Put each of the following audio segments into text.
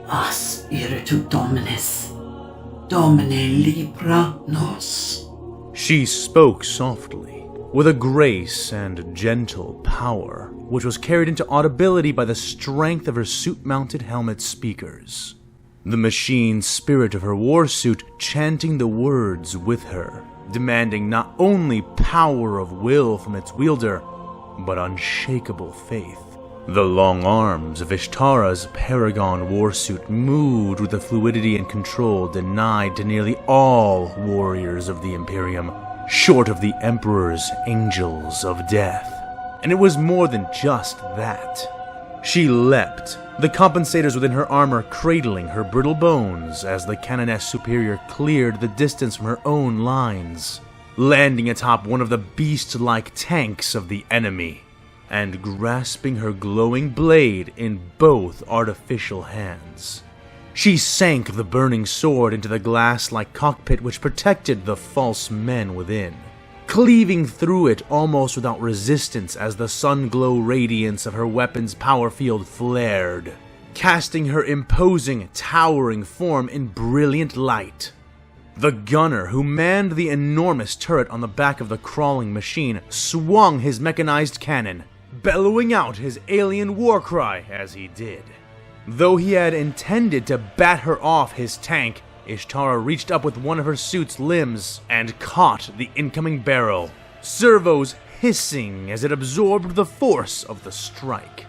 As iritu dominis, domine Libra nos. She spoke softly, with a grace and gentle power, which was carried into audibility by the strength of her suit-mounted helmet speakers. The machine spirit of her warsuit chanting the words with her, demanding not only power of will from its wielder, but unshakable faith. The long arms of Ishtara's Paragon warsuit moved with a fluidity and control denied to nearly all warriors of the Imperium, short of the Emperor's Angels of Death. And it was more than just that. She leapt, the compensators within her armor cradling her brittle bones as the Canoness superior cleared the distance from her own lines, landing atop one of the beast-like tanks of the enemy, and grasping her glowing blade in both artificial hands. She sank the burning sword into the glass-like cockpit which protected the false men within, cleaving through it almost without resistance as the sun-glow radiance of her weapon's power field flared, casting her imposing, towering form in brilliant light. The gunner who manned the enormous turret on the back of the crawling machine swung his mechanized cannon, bellowing out his alien war cry as he did. Though he had intended to bat her off his tank, Ishtara reached up with one of her suit's limbs and caught the incoming barrel, servos hissing as it absorbed the force of the strike.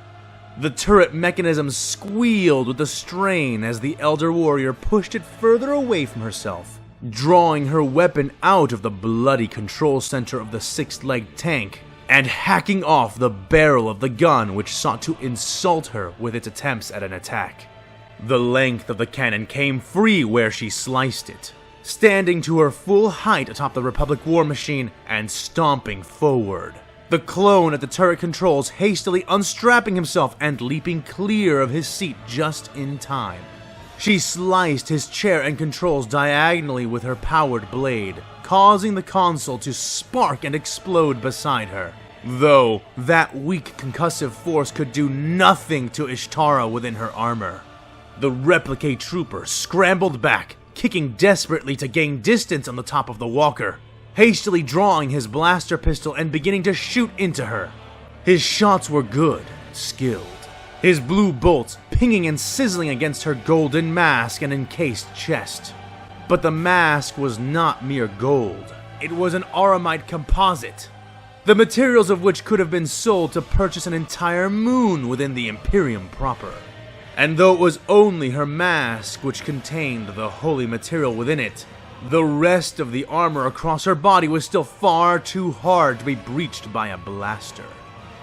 The turret mechanism squealed with the strain as the Elder Warrior pushed it further away from herself, drawing her weapon out of the bloody control center of the six-legged tank and hacking off the barrel of the gun which sought to insult her with its attempts at an attack. The length of the cannon came free where she sliced it, standing to her full height atop the Republic war machine and stomping forward. The clone at the turret controls hastily unstrapping himself and leaping clear of his seat just in time. She sliced his chair and controls diagonally with her powered blade, causing the console to spark and explode beside her. Though that weak concussive force could do nothing to Ishtara within her armor. The replicate trooper scrambled back, kicking desperately to gain distance on the top of the walker, hastily drawing his blaster pistol and beginning to shoot into her. His shots were good, skilled, his blue bolts pinging and sizzling against her golden mask and encased chest. But the mask was not mere gold. It was an aramite composite, the materials of which could have been sold to purchase an entire moon within the Imperium proper. And though it was only her mask which contained the holy material within it, the rest of the armor across her body was still far too hard to be breached by a blaster.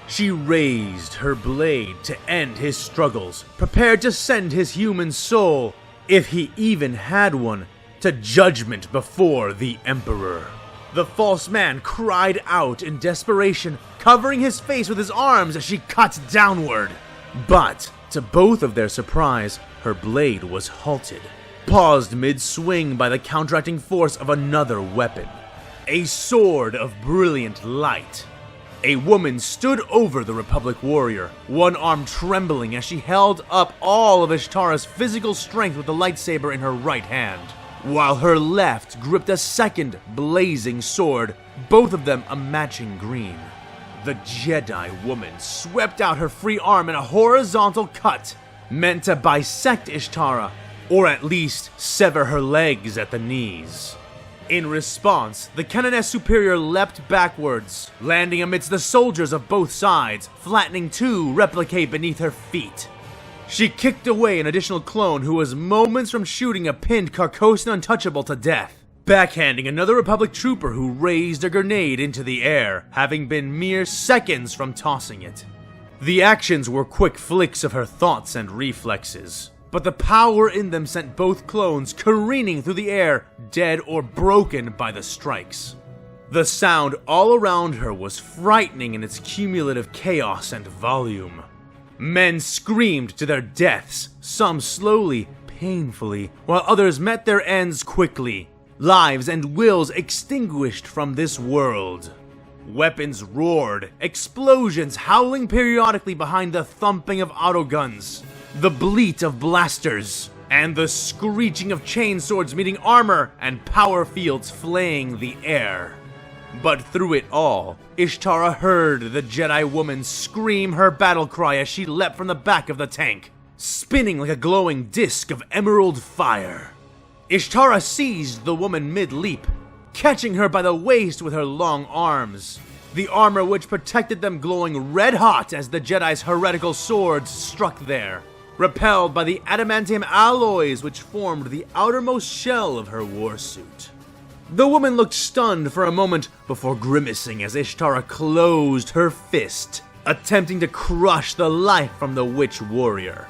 She raised her blade to end his struggles, prepared to send his human soul, if he even had one, to judgment before the Emperor. The false man cried out in desperation, covering his face with his arms as she cut downward. But, to both of their surprise, her blade was halted, paused mid-swing by the counteracting force of another weapon. A sword of brilliant light. A woman stood over the Republic warrior, one arm trembling as she held up all of Ishtara's physical strength with the lightsaber in her right hand, while her left gripped a second blazing sword, both of them a matching green. The Jedi woman swept out her free arm in a horizontal cut, meant to bisect Ishtara, or at least sever her legs at the knees. In response, the Canoness superior leapt backwards, landing amidst the soldiers of both sides, flattening two replicate beneath her feet. She kicked away an additional clone who was moments from shooting a pinned Carcosan untouchable to death, backhanding another Republic trooper who raised a grenade into the air, having been mere seconds from tossing it. The actions were quick flicks of her thoughts and reflexes, but the power in them sent both clones careening through the air, dead or broken by the strikes. The sound all around her was frightening in its cumulative chaos and volume. Men screamed to their deaths, some slowly, painfully, while others met their ends quickly, lives and wills extinguished from this world. Weapons roared, explosions howling periodically behind the thumping of autoguns. the bleat of blasters, and the screeching of chainswords meeting armor and power fields flaying the air. But through it all, Ishtara heard the Jedi woman scream her battle cry as she leapt from the back of the tank, spinning like a glowing disc of emerald fire. Ishtara seized the woman mid-leap, catching her by the waist with her long arms, the armor which protected them glowing red-hot as the Jedi's heretical swords struck there, repelled by the adamantium alloys which formed the outermost shell of her warsuit. The woman looked stunned for a moment before grimacing as Ishtara closed her fist, attempting to crush the life from the witch warrior.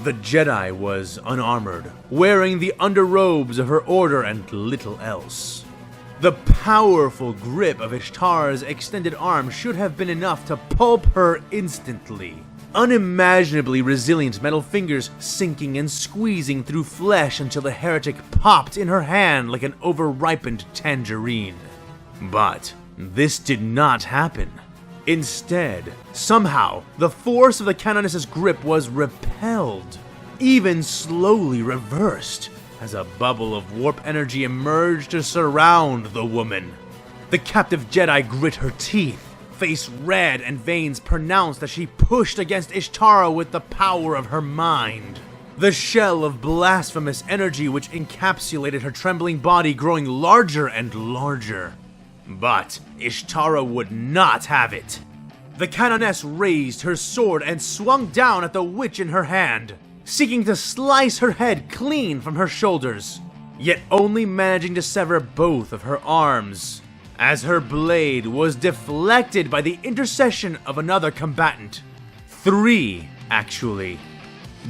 The Jedi was unarmored, wearing the underrobes of her order and little else. The powerful grip of Ishtara's extended arm should have been enough to pulp her instantly. Unimaginably resilient metal fingers sinking and squeezing through flesh until the heretic popped in her hand like an overripened tangerine. But this did not happen. Instead, somehow, the force of the Canoness's grip was repelled, even slowly reversed, as a bubble of warp energy emerged to surround the woman. The captive Jedi grit her teeth, face red and veins pronounced as she pushed against Ishtara with the power of her mind. The shell of blasphemous energy which encapsulated her trembling body growing larger and larger. But Ishtara would not have it. The Canoness raised her sword and swung down at the witch in her hand, seeking to slice her head clean from her shoulders, yet only managing to sever both of her arms, as her blade was deflected by the intercession of another combatant. 3, actually.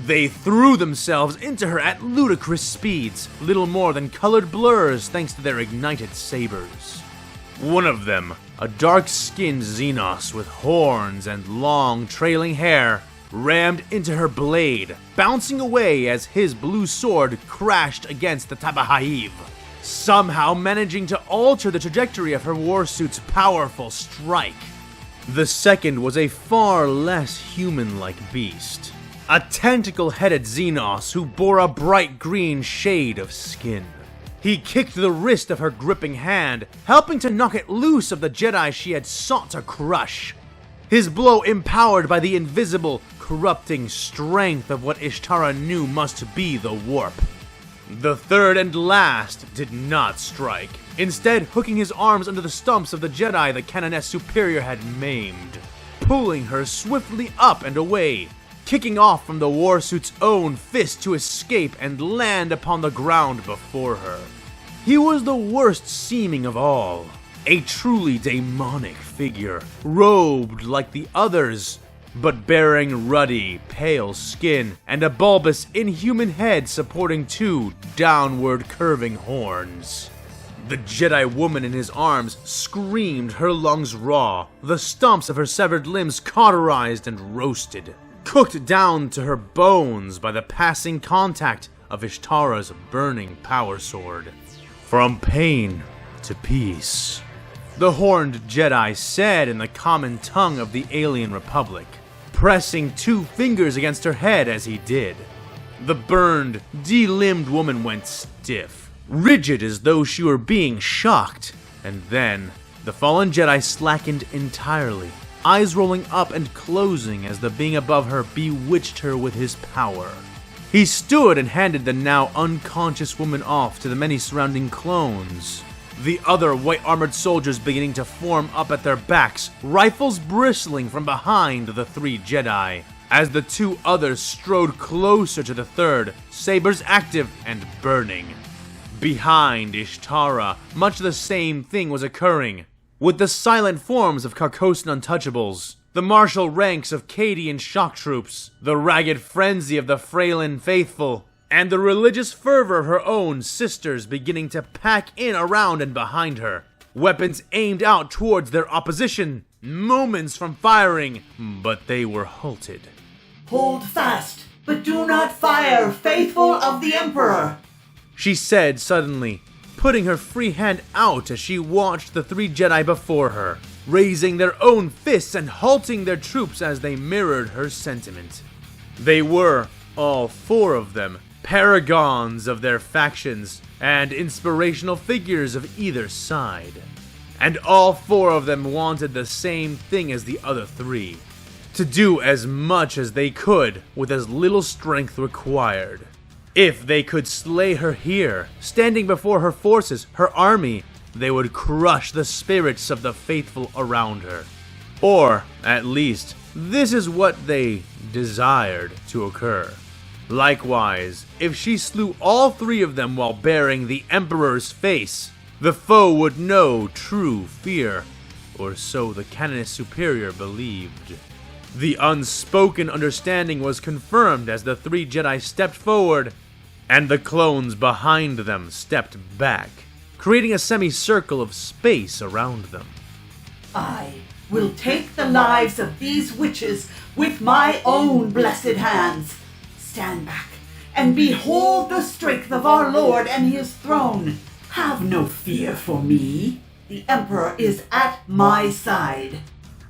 They threw themselves into her at ludicrous speeds, little more than colored blurs thanks to their ignited sabers. One of them, a dark-skinned xenos with horns and long trailing hair, rammed into her blade, bouncing away as his blue sword crashed against the Tabahaiv, somehow managing to alter the trajectory of her warsuit's powerful strike. The second was a far less human-like beast, a tentacle-headed xenos who bore a bright green shade of skin. He kicked the wrist of her gripping hand, helping to knock it loose of the Jedi she had sought to crush. His blow empowered by the invisible, corrupting strength of what Ishtara knew must be the warp. The third and last did not strike, instead hooking his arms under the stumps of the Jedi the Canoness superior had maimed, pulling her swiftly up and away, kicking off from the warsuit's own fist to escape and land upon the ground before her. He was the worst seeming of all, a truly demonic figure, robed like the others, but bearing ruddy, pale skin and a bulbous, inhuman head supporting 2 downward curving horns. The Jedi woman in his arms screamed, her lungs raw, the stumps of her severed limbs cauterized and roasted, cooked down to her bones by the passing contact of Ishtara's burning power sword. From pain to peace, the horned Jedi said in the common tongue of the alien republic, pressing 2 fingers against her head as he did. The burned, de-limbed woman went stiff, rigid as though she were being shocked, and then the fallen Jedi slackened entirely, eyes rolling up and closing as the being above her bewitched her with his power. He stood and handed the now unconscious woman off to the many surrounding clones, the other white-armored soldiers beginning to form up at their backs, rifles bristling from behind the 3 Jedi, as the 2 others strode closer to the third, sabers active and burning. Behind Ishtara, much the same thing was occurring, with the silent forms of Carcosan untouchables, the martial ranks of Cadian shock troops, the ragged frenzy of the Freylin faithful, and the religious fervor of her own sisters beginning to pack in around and behind her, weapons aimed out towards their opposition, moments from firing, but they were halted. Hold fast, but do not fire, faithful of the Emperor, she said suddenly, putting her free hand out as she watched the 3 Jedi before her, raising their own fists and halting their troops as they mirrored her sentiment. They were, All four of them, paragons of their factions and inspirational figures of either side. And all four of them wanted the same thing as the other three: to do as much as they could with as little strength required. If they could slay her here, standing before her forces, her army, they would crush the spirits of the faithful around her. Or, at least, this is what they desired to occur. Likewise, if she slew all three of them while bearing the Emperor's face, the foe would know true fear, or so the Canoness Superior believed. The unspoken understanding was confirmed as the three Jedi stepped forward, and the clones behind them stepped back, creating a semicircle of space around them. I will take the lives of these witches with my own blessed hands. Stand back and behold the strength of our Lord and his throne. Have no fear for me. The Emperor is at my side.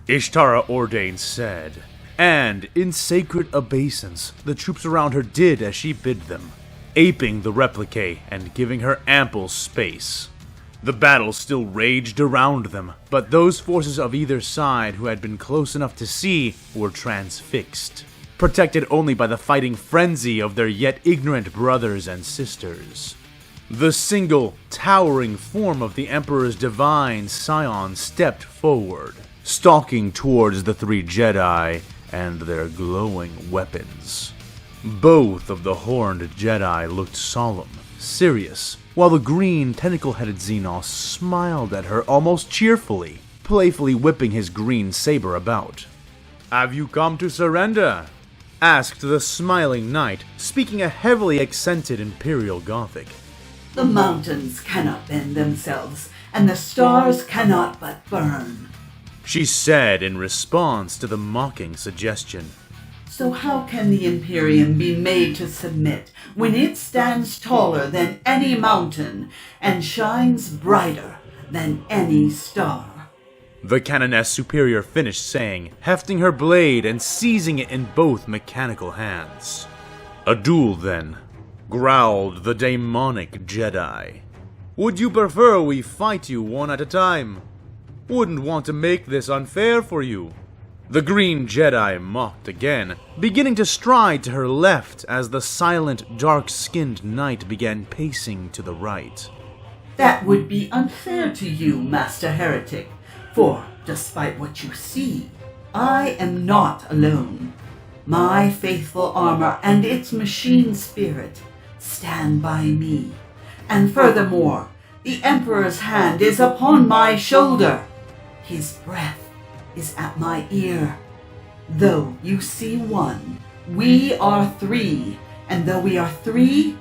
Ishtara Ordain said, and in sacred obeisance, the troops around her did as she bid them, aping the replique and giving her ample space. The battle still raged around them, but those forces of either side who had been close enough to see were transfixed, protected only by the fighting frenzy of their yet ignorant brothers and sisters. The single, towering form of the Emperor's divine scion stepped forward, stalking towards the three Jedi and their glowing weapons. Both of the horned Jedi looked solemn, serious, while the green, tentacle-headed xenos smiled at her almost cheerfully, playfully whipping his green saber about. "Have you come to surrender?" asked the smiling knight, speaking a heavily accented Imperial Gothic. The mountains cannot bend themselves, and the stars cannot but burn, she said in response to the mocking suggestion. So how can the Imperium be made to submit when it stands taller than any mountain and shines brighter than any star? The Canoness Superior finished saying, hefting her blade and seizing it in both mechanical hands. "A duel, then," growled the demonic Jedi. "Would you prefer we fight you one at a time? Wouldn't want to make this unfair for you." The green Jedi mocked again, beginning to stride to her left as the silent, dark-skinned knight began pacing to the right. That would be unfair to you, Master Heretic, for, despite what you see, I am not alone. My faithful armor and its machine spirit stand by me. And furthermore, the Emperor's hand is upon my shoulder. His breath is at my ear. Though you see one, we are three, and though we are three,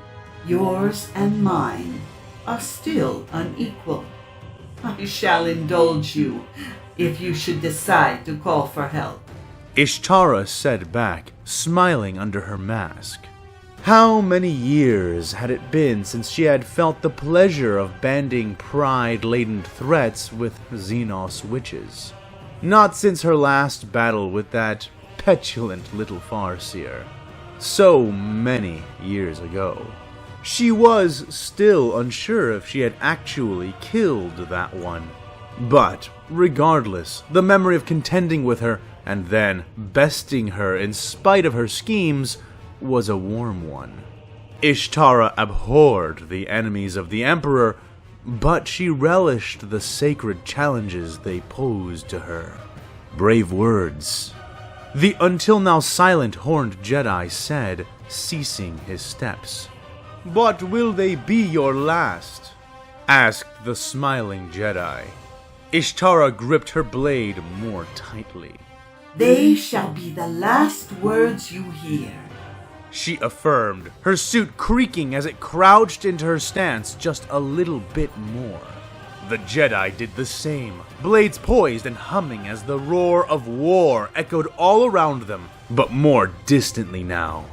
yours and mine are still unequal. I shall indulge you if you should decide to call for help." Ishtara said back, smiling under her mask. How many years had it been since she had felt the pleasure of banding pride-laden threats with xenos witches? Not since her last battle with that petulant little farseer. So many years ago. She was still unsure if she had actually killed that one. But, regardless, the memory of contending with her and then besting her in spite of her schemes was a warm one. Ishtara abhorred the enemies of the Emperor, but she relished the sacred challenges they posed to her. Brave words. The until now silent horned Jedi said, ceasing his steps. "But will they be your last?" asked the smiling Jedi. Ishtara gripped her blade more tightly. "They shall be the last words you hear," she affirmed, her suit creaking as it crouched into her stance just a little bit more. The Jedi did the same, blades poised and humming as the roar of war echoed all around them, but more distantly now.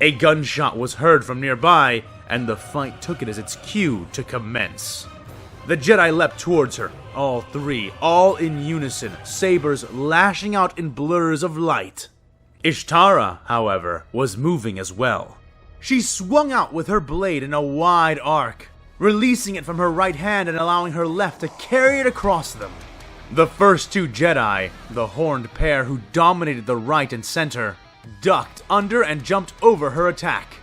A gunshot was heard from nearby, and the fight took it as its cue to commence. The Jedi leapt towards her, all three, all in unison, sabers lashing out in blurs of light. Ishtara, however, was moving as well. She swung out with her blade in a wide arc, releasing it from her right hand and allowing her left to carry it across them. The first two Jedi, the horned pair who dominated the right and center, ducked under and jumped over her attack.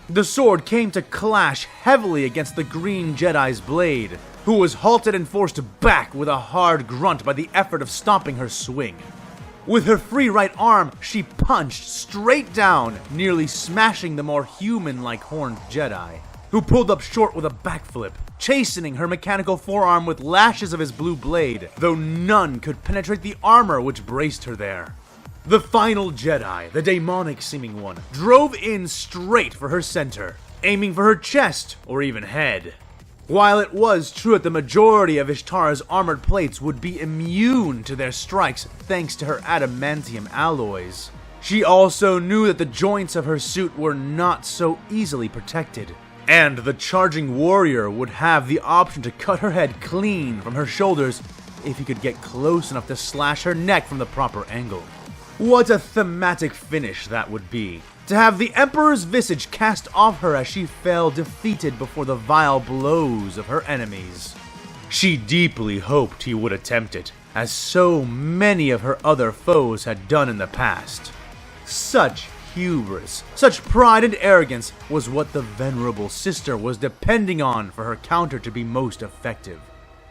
The sword came to clash heavily against the green Jedi's blade, who was halted and forced back with a hard grunt by the effort of stopping her swing. With her free right arm, she punched straight down, nearly smashing the more human-like horned Jedi, who pulled up short with a backflip, chastening her mechanical forearm with lashes of his blue blade, though none could penetrate the armor which braced her there. The final Jedi, the demonic-seeming one, drove in straight for her center, aiming for her chest or even head. While it was true that the majority of Ishtara's armored plates would be immune to their strikes thanks to her adamantium alloys, she also knew that the joints of her suit were not so easily protected, and the charging warrior would have the option to cut her head clean from her shoulders if he could get close enough to slash her neck from the proper angle. What a thematic finish that would be, to have the Emperor's visage cast off her as she fell defeated before the vile blows of her enemies. She deeply hoped he would attempt it, as so many of her other foes had done in the past. Such hubris, such pride and arrogance was what the venerable sister was depending on for her counter to be most effective.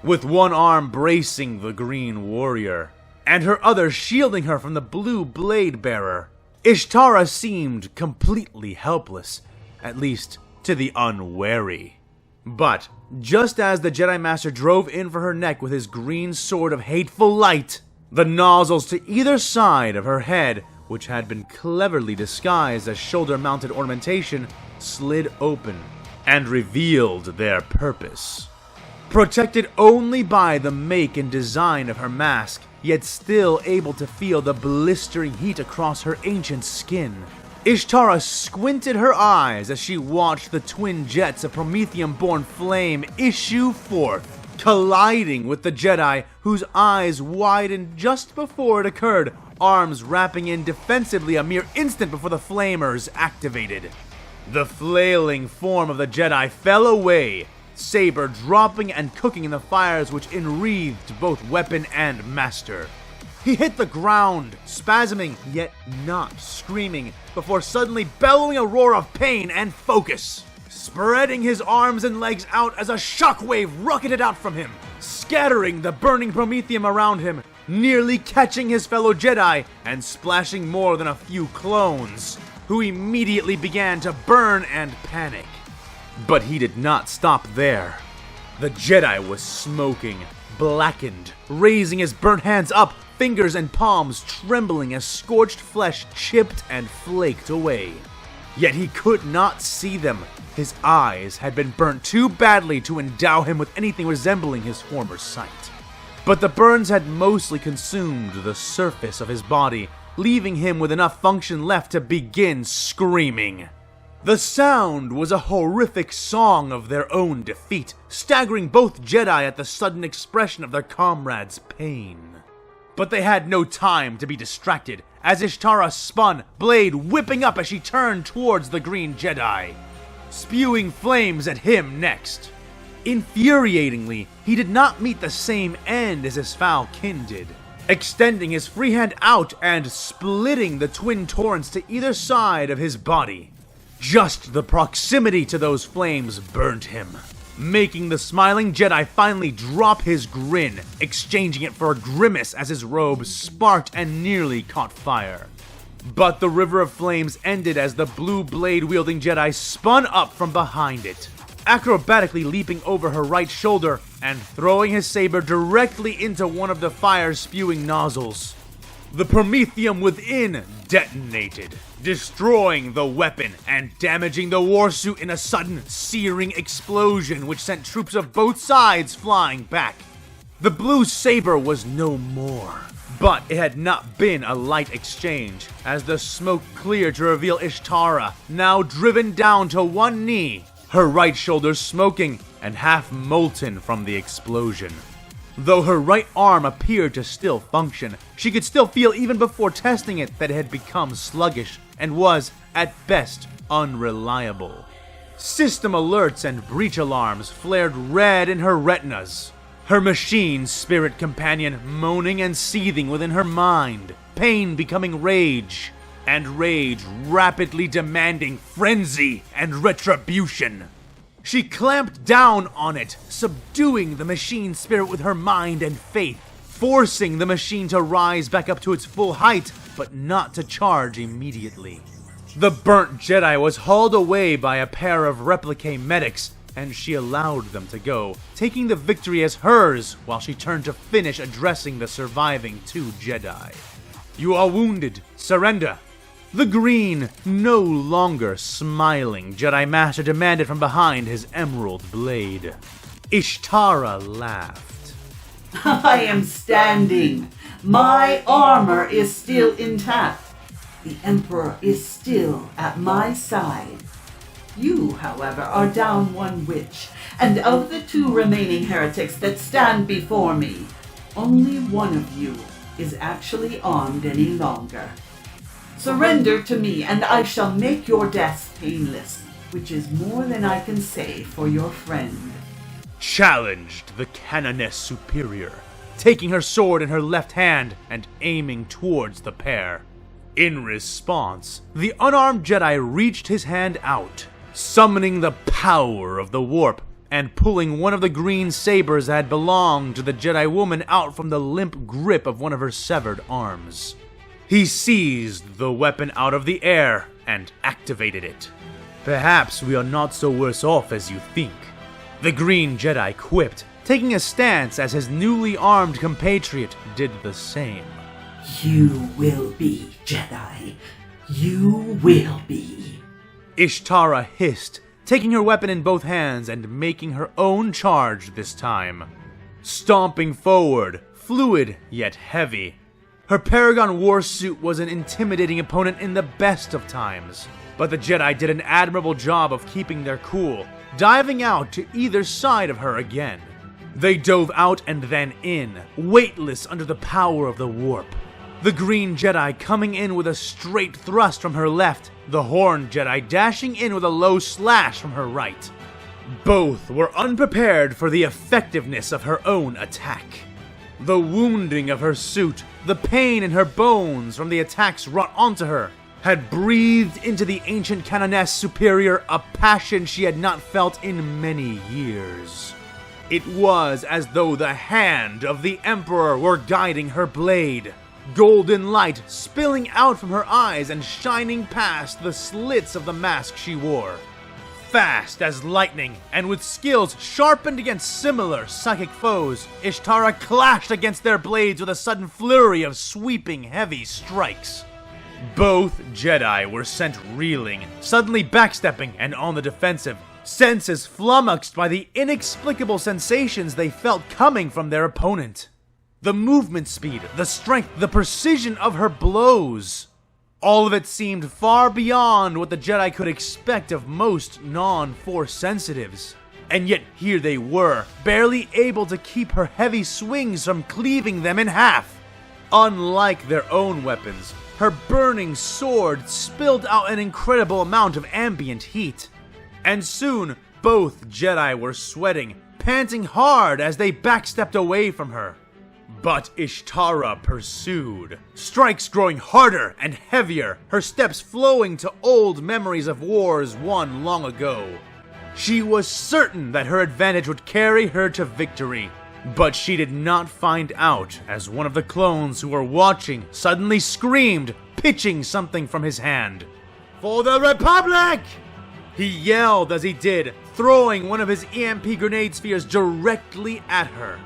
With one arm bracing the green warrior, and her other shielding her from the blue blade bearer, Ishtara seemed completely helpless, at least to the unwary. But just as the Jedi Master drove in for her neck with his green sword of hateful light, the nozzles to either side of her head, which had been cleverly disguised as shoulder-mounted ornamentation, slid open and revealed their purpose. Protected only by the make and design of her mask, yet still able to feel the blistering heat across her ancient skin, Ishtara squinted her eyes as she watched the twin jets of Prometheum-born flame issue forth, colliding with the Jedi, whose eyes widened just before it occurred, arms wrapping in defensively a mere instant before the flamers activated. The flailing form of the Jedi fell away, saber dropping and cooking in the fires which enwreathed both weapon and master. He hit the ground, spasming, yet not screaming, before suddenly bellowing a roar of pain and focus, spreading his arms and legs out as a shockwave rocketed out from him, scattering the burning promethium around him, nearly catching his fellow Jedi and splashing more than a few clones, who immediately began to burn and panic. But he did not stop there. The Jedi was smoking, blackened, raising his burnt hands up, fingers and palms trembling as scorched flesh chipped and flaked away. Yet he could not see them. His eyes had been burnt too badly to endow him with anything resembling his former sight. But the burns had mostly consumed the surface of his body, leaving him with enough function left to begin screaming. The sound was a horrific song of their own defeat, staggering both Jedi at the sudden expression of their comrades' pain. But they had no time to be distracted, as Ishtara spun, blade whipping up as she turned towards the green Jedi, spewing flames at him next. Infuriatingly, he did not meet the same end as his foul kin did, extending his free hand out and splitting the twin torrents to either side of his body. Just the proximity to those flames burnt him, making the smiling Jedi finally drop his grin, exchanging it for a grimace as his robe sparked and nearly caught fire. But the river of flames ended as the blue blade-wielding Jedi spun up from behind it, acrobatically leaping over her right shoulder and throwing his saber directly into one of the fire-spewing nozzles. The promethium within detonated, destroying the weapon and damaging the warsuit in a sudden, searing explosion which sent troops of both sides flying back. The blue saber was no more, but it had not been a light exchange, as the smoke cleared to reveal Ishtara, now driven down to one knee, her right shoulder smoking and half molten from the explosion. Though her right arm appeared to still function, she could still feel even before testing it that it had become sluggish and was, at best, unreliable. System alerts and breach alarms flared red in her retinas. Her machine spirit companion moaning and seething within her mind, pain becoming rage, and rage rapidly demanding frenzy and retribution. She clamped down on it, subduing the machine spirit with her mind and faith, forcing the machine to rise back up to its full height, but not to charge immediately. The burnt Jedi was hauled away by a pair of replique medics, and she allowed them to go, taking the victory as hers while she turned to finish addressing the surviving 2 Jedi. "You are wounded. Surrender." The green, no longer smiling Jedi Master demanded from behind his emerald blade. Ishtara laughed. I am standing. My armor is still intact. The Emperor is still at my side. You, however, are down 1 witch, and of the 2 remaining heretics that stand before me, only one of you is actually armed any longer. Surrender to me, and I shall make your deaths painless, which is more than I can say for your friend. Challenged the Canoness superior, taking her sword in her left hand and aiming towards the pair. In response, the unarmed Jedi reached his hand out, summoning the power of the warp and pulling one of the green sabers that had belonged to the Jedi woman out from the limp grip of one of her severed arms. He seized the weapon out of the air and activated it. "Perhaps we are not so worse off as you think," the green Jedi quipped, taking a stance as his newly armed compatriot did the same. You will be, Jedi. You will be. Ishtara hissed, taking her weapon in both hands and making her own charge this time. Stomping forward, fluid yet heavy. Her Paragon war suit was an intimidating opponent in the best of times, but the Jedi did an admirable job of keeping their cool, diving out to either side of her again. They dove out and then in, weightless under the power of the warp. The green Jedi coming in with a straight thrust from her left, the horned Jedi dashing in with a low slash from her right. Both were unprepared for the effectiveness of her own attack. The wounding of her suit, the pain in her bones from the attacks wrought onto her, had breathed into the ancient Canoness superior a passion she had not felt in many years. It was as though the hand of the Emperor were guiding her blade, golden light spilling out from her eyes and shining past the slits of the mask she wore. Fast as lightning, and with skills sharpened against similar psychic foes, Ishtara clashed against their blades with a sudden flurry of sweeping heavy strikes. Both Jedi were sent reeling, suddenly backstepping and on the defensive, senses flummoxed by the inexplicable sensations they felt coming from their opponent. The movement speed, the strength, the precision of her blows. All of it seemed far beyond what the Jedi could expect of most non-Force sensitives. And yet here they were, barely able to keep her heavy swings from cleaving them in half. Unlike their own weapons, her burning sword spilled out an incredible amount of ambient heat. And soon, both Jedi were sweating, panting hard as they backstepped away from her. But Ishtara pursued, strikes growing harder and heavier, her steps flowing to old memories of wars won long ago. She was certain that her advantage would carry her to victory, but she did not find out as one of the clones who were watching suddenly screamed, pitching something from his hand. "For the Republic!" He yelled as he did, throwing one of his EMP grenade spheres directly at her.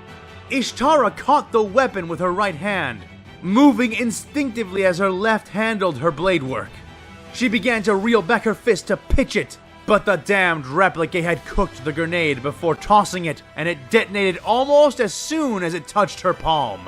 Ishtara caught the weapon with her right hand, moving instinctively as her left handled her blade work. She began to reel back her fist to pitch it, but the damned replica had cooked the grenade before tossing it, and it detonated almost as soon as it touched her palm.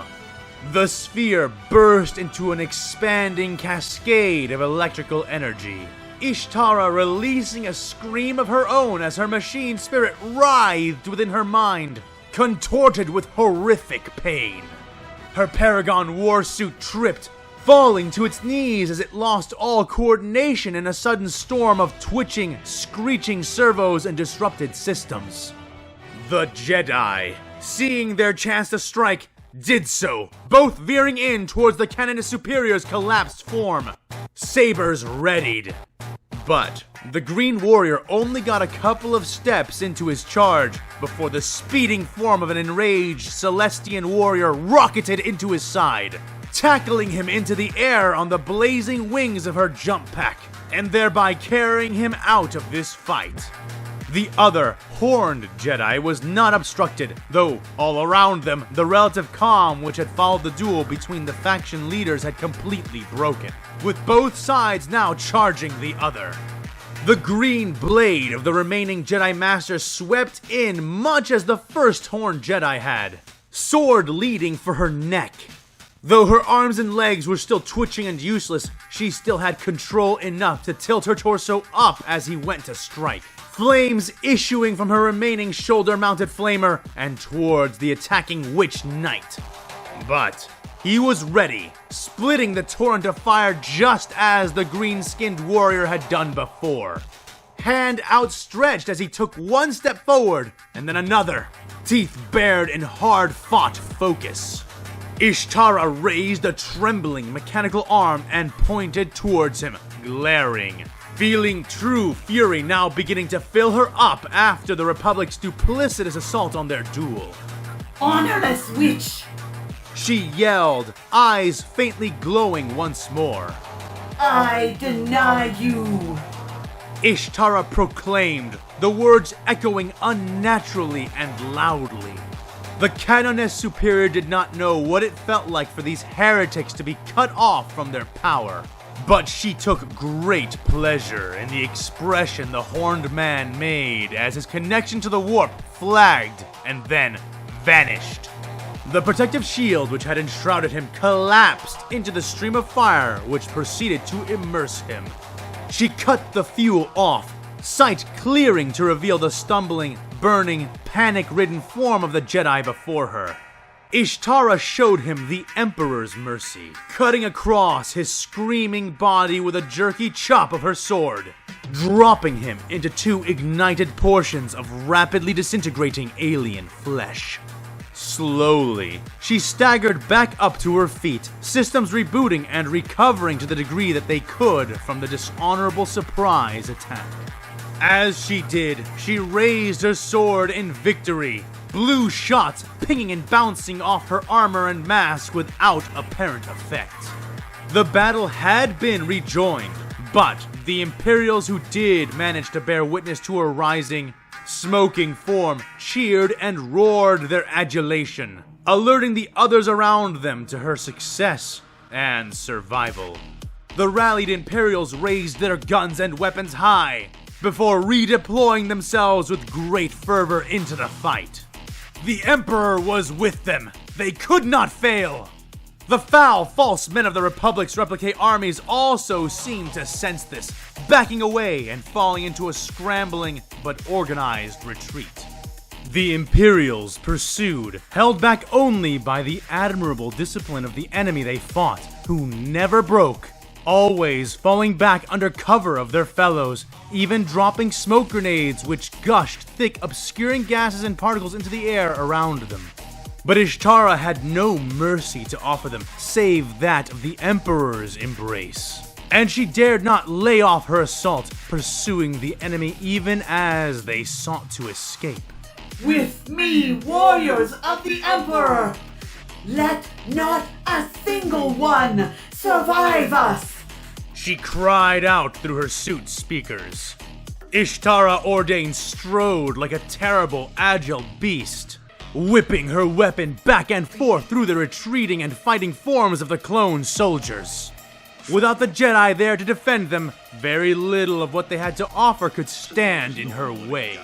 The sphere burst into an expanding cascade of electrical energy, Ishtara releasing a scream of her own as her machine spirit writhed within her mind, contorted with horrific pain. Her Paragon warsuit tripped, falling to its knees as it lost all coordination in a sudden storm of twitching, screeching servos and disrupted systems. The Jedi, seeing their chance to strike, did so, both veering in towards the Canoness Superior's collapsed form. Sabers readied. But the Green Warrior only got a couple of steps into his charge before the speeding form of an enraged Celestian warrior rocketed into his side, tackling him into the air on the blazing wings of her jump pack, and thereby carrying him out of this fight. The other, horned Jedi was not obstructed, though all around them, the relative calm which had followed the duel between the faction leaders had completely broken, with both sides now charging the other. The green blade of the remaining Jedi Master swept in much as the first horned Jedi had, sword leading for her neck. Though her arms and legs were still twitching and useless, she still had control enough to tilt her torso up as he went to strike, flames issuing from her remaining shoulder-mounted flamer and towards the attacking Witch Knight. But he was ready, splitting the torrent of fire just as the green-skinned warrior had done before. Hand outstretched as he took one step forward and then another, teeth bared in hard-fought focus. Ishtara raised a trembling mechanical arm and pointed towards him, glaring, feeling true fury now beginning to fill her up after the Republic's duplicitous assault on their duel. Honorless witch! She yelled, eyes faintly glowing once more. I deny you! Ishtara proclaimed, the words echoing unnaturally and loudly. The Canoness Superior did not know what it felt like for these heretics to be cut off from their power, but she took great pleasure in the expression the horned man made as his connection to the warp flagged and then vanished. The protective shield which had enshrouded him collapsed into the stream of fire which proceeded to immerse him. She cut the fuel off, sight clearing to reveal the stumbling, burning, panic-ridden form of the Jedi before her. Ishtara showed him the Emperor's mercy, cutting across his screaming body with a jerky chop of her sword, dropping him into two ignited portions of rapidly disintegrating alien flesh. Slowly, she staggered back up to her feet, systems rebooting and recovering to the degree that they could from the dishonorable surprise attack. As she did, she raised her sword in victory, blue shots pinging and bouncing off her armor and mask without apparent effect. The battle had been rejoined, but the Imperials who did manage to bear witness to her rising, smoking form cheered and roared their adulation, alerting the others around them to her success and survival. The rallied Imperials raised their guns and weapons high, before redeploying themselves with great fervor into the fight. The Emperor was with them. They could not fail. The foul, false men of the Republic's replicate armies also seemed to sense this, backing away and falling into a scrambling but organized retreat. The Imperials pursued, held back only by the admirable discipline of the enemy they fought, who never broke, always falling back under cover of their fellows, even dropping smoke grenades which gushed thick, obscuring gases and particles into the air around them. But Ishtara had no mercy to offer them, save that of the Emperor's embrace. And she dared not lay off her assault, pursuing the enemy even as they sought to escape. With me, warriors of the Emperor! Let not a single one survive us! She cried out through her suit speakers. Ishtara Ordain strode like a terrible, agile beast, whipping her weapon back and forth through the retreating and fighting forms of the clone soldiers. Without the Jedi there to defend them, very little of what they had to offer could stand in her way.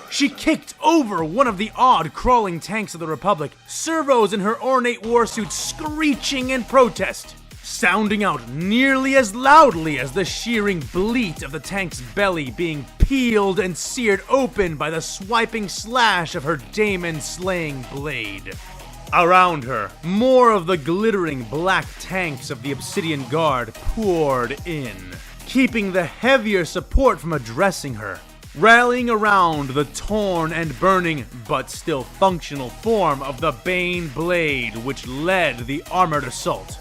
She kicked over one of the odd crawling tanks of the Republic, servos in her ornate warsuit screeching in protest. sounding out nearly as loudly as the shearing bleat of the tank's belly being peeled and seared open by the swiping slash of her daemon-slaying blade. Around her, more of the glittering black tanks of the Obsidian Guard poured in, keeping the heavier support from addressing her, rallying around the torn and burning, but still functional form of the Bane Blade which led the armored assault.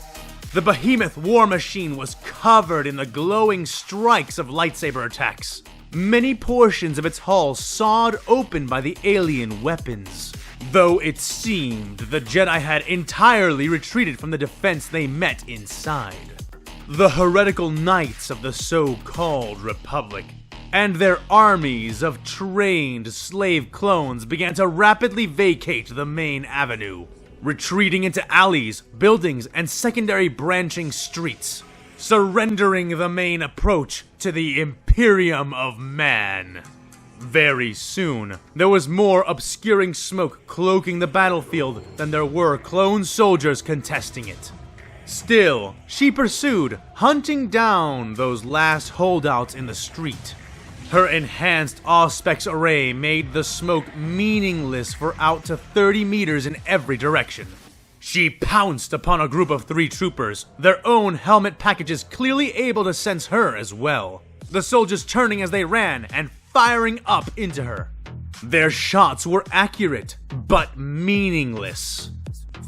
The behemoth war machine was covered in the glowing strikes of lightsaber attacks, many portions of its hull sawed open by the alien weapons, though it seemed the Jedi had entirely retreated from the defense they met inside. The heretical knights of the so-called Republic and their armies of trained slave clones began to rapidly vacate the main avenue, retreating into alleys, buildings, and secondary branching streets, surrendering the main approach to the Imperium of Man. Very soon, there was more obscuring smoke cloaking the battlefield than there were clone soldiers contesting it. Still, she pursued, hunting down those last holdouts in the street. Her enhanced Auspex array made the smoke meaningless for out to 30 meters in every direction. She pounced upon a group of 3 troopers, their own helmet packages clearly able to sense her as well. The soldiers turning as they ran and firing up into her. Their shots were accurate, but meaningless.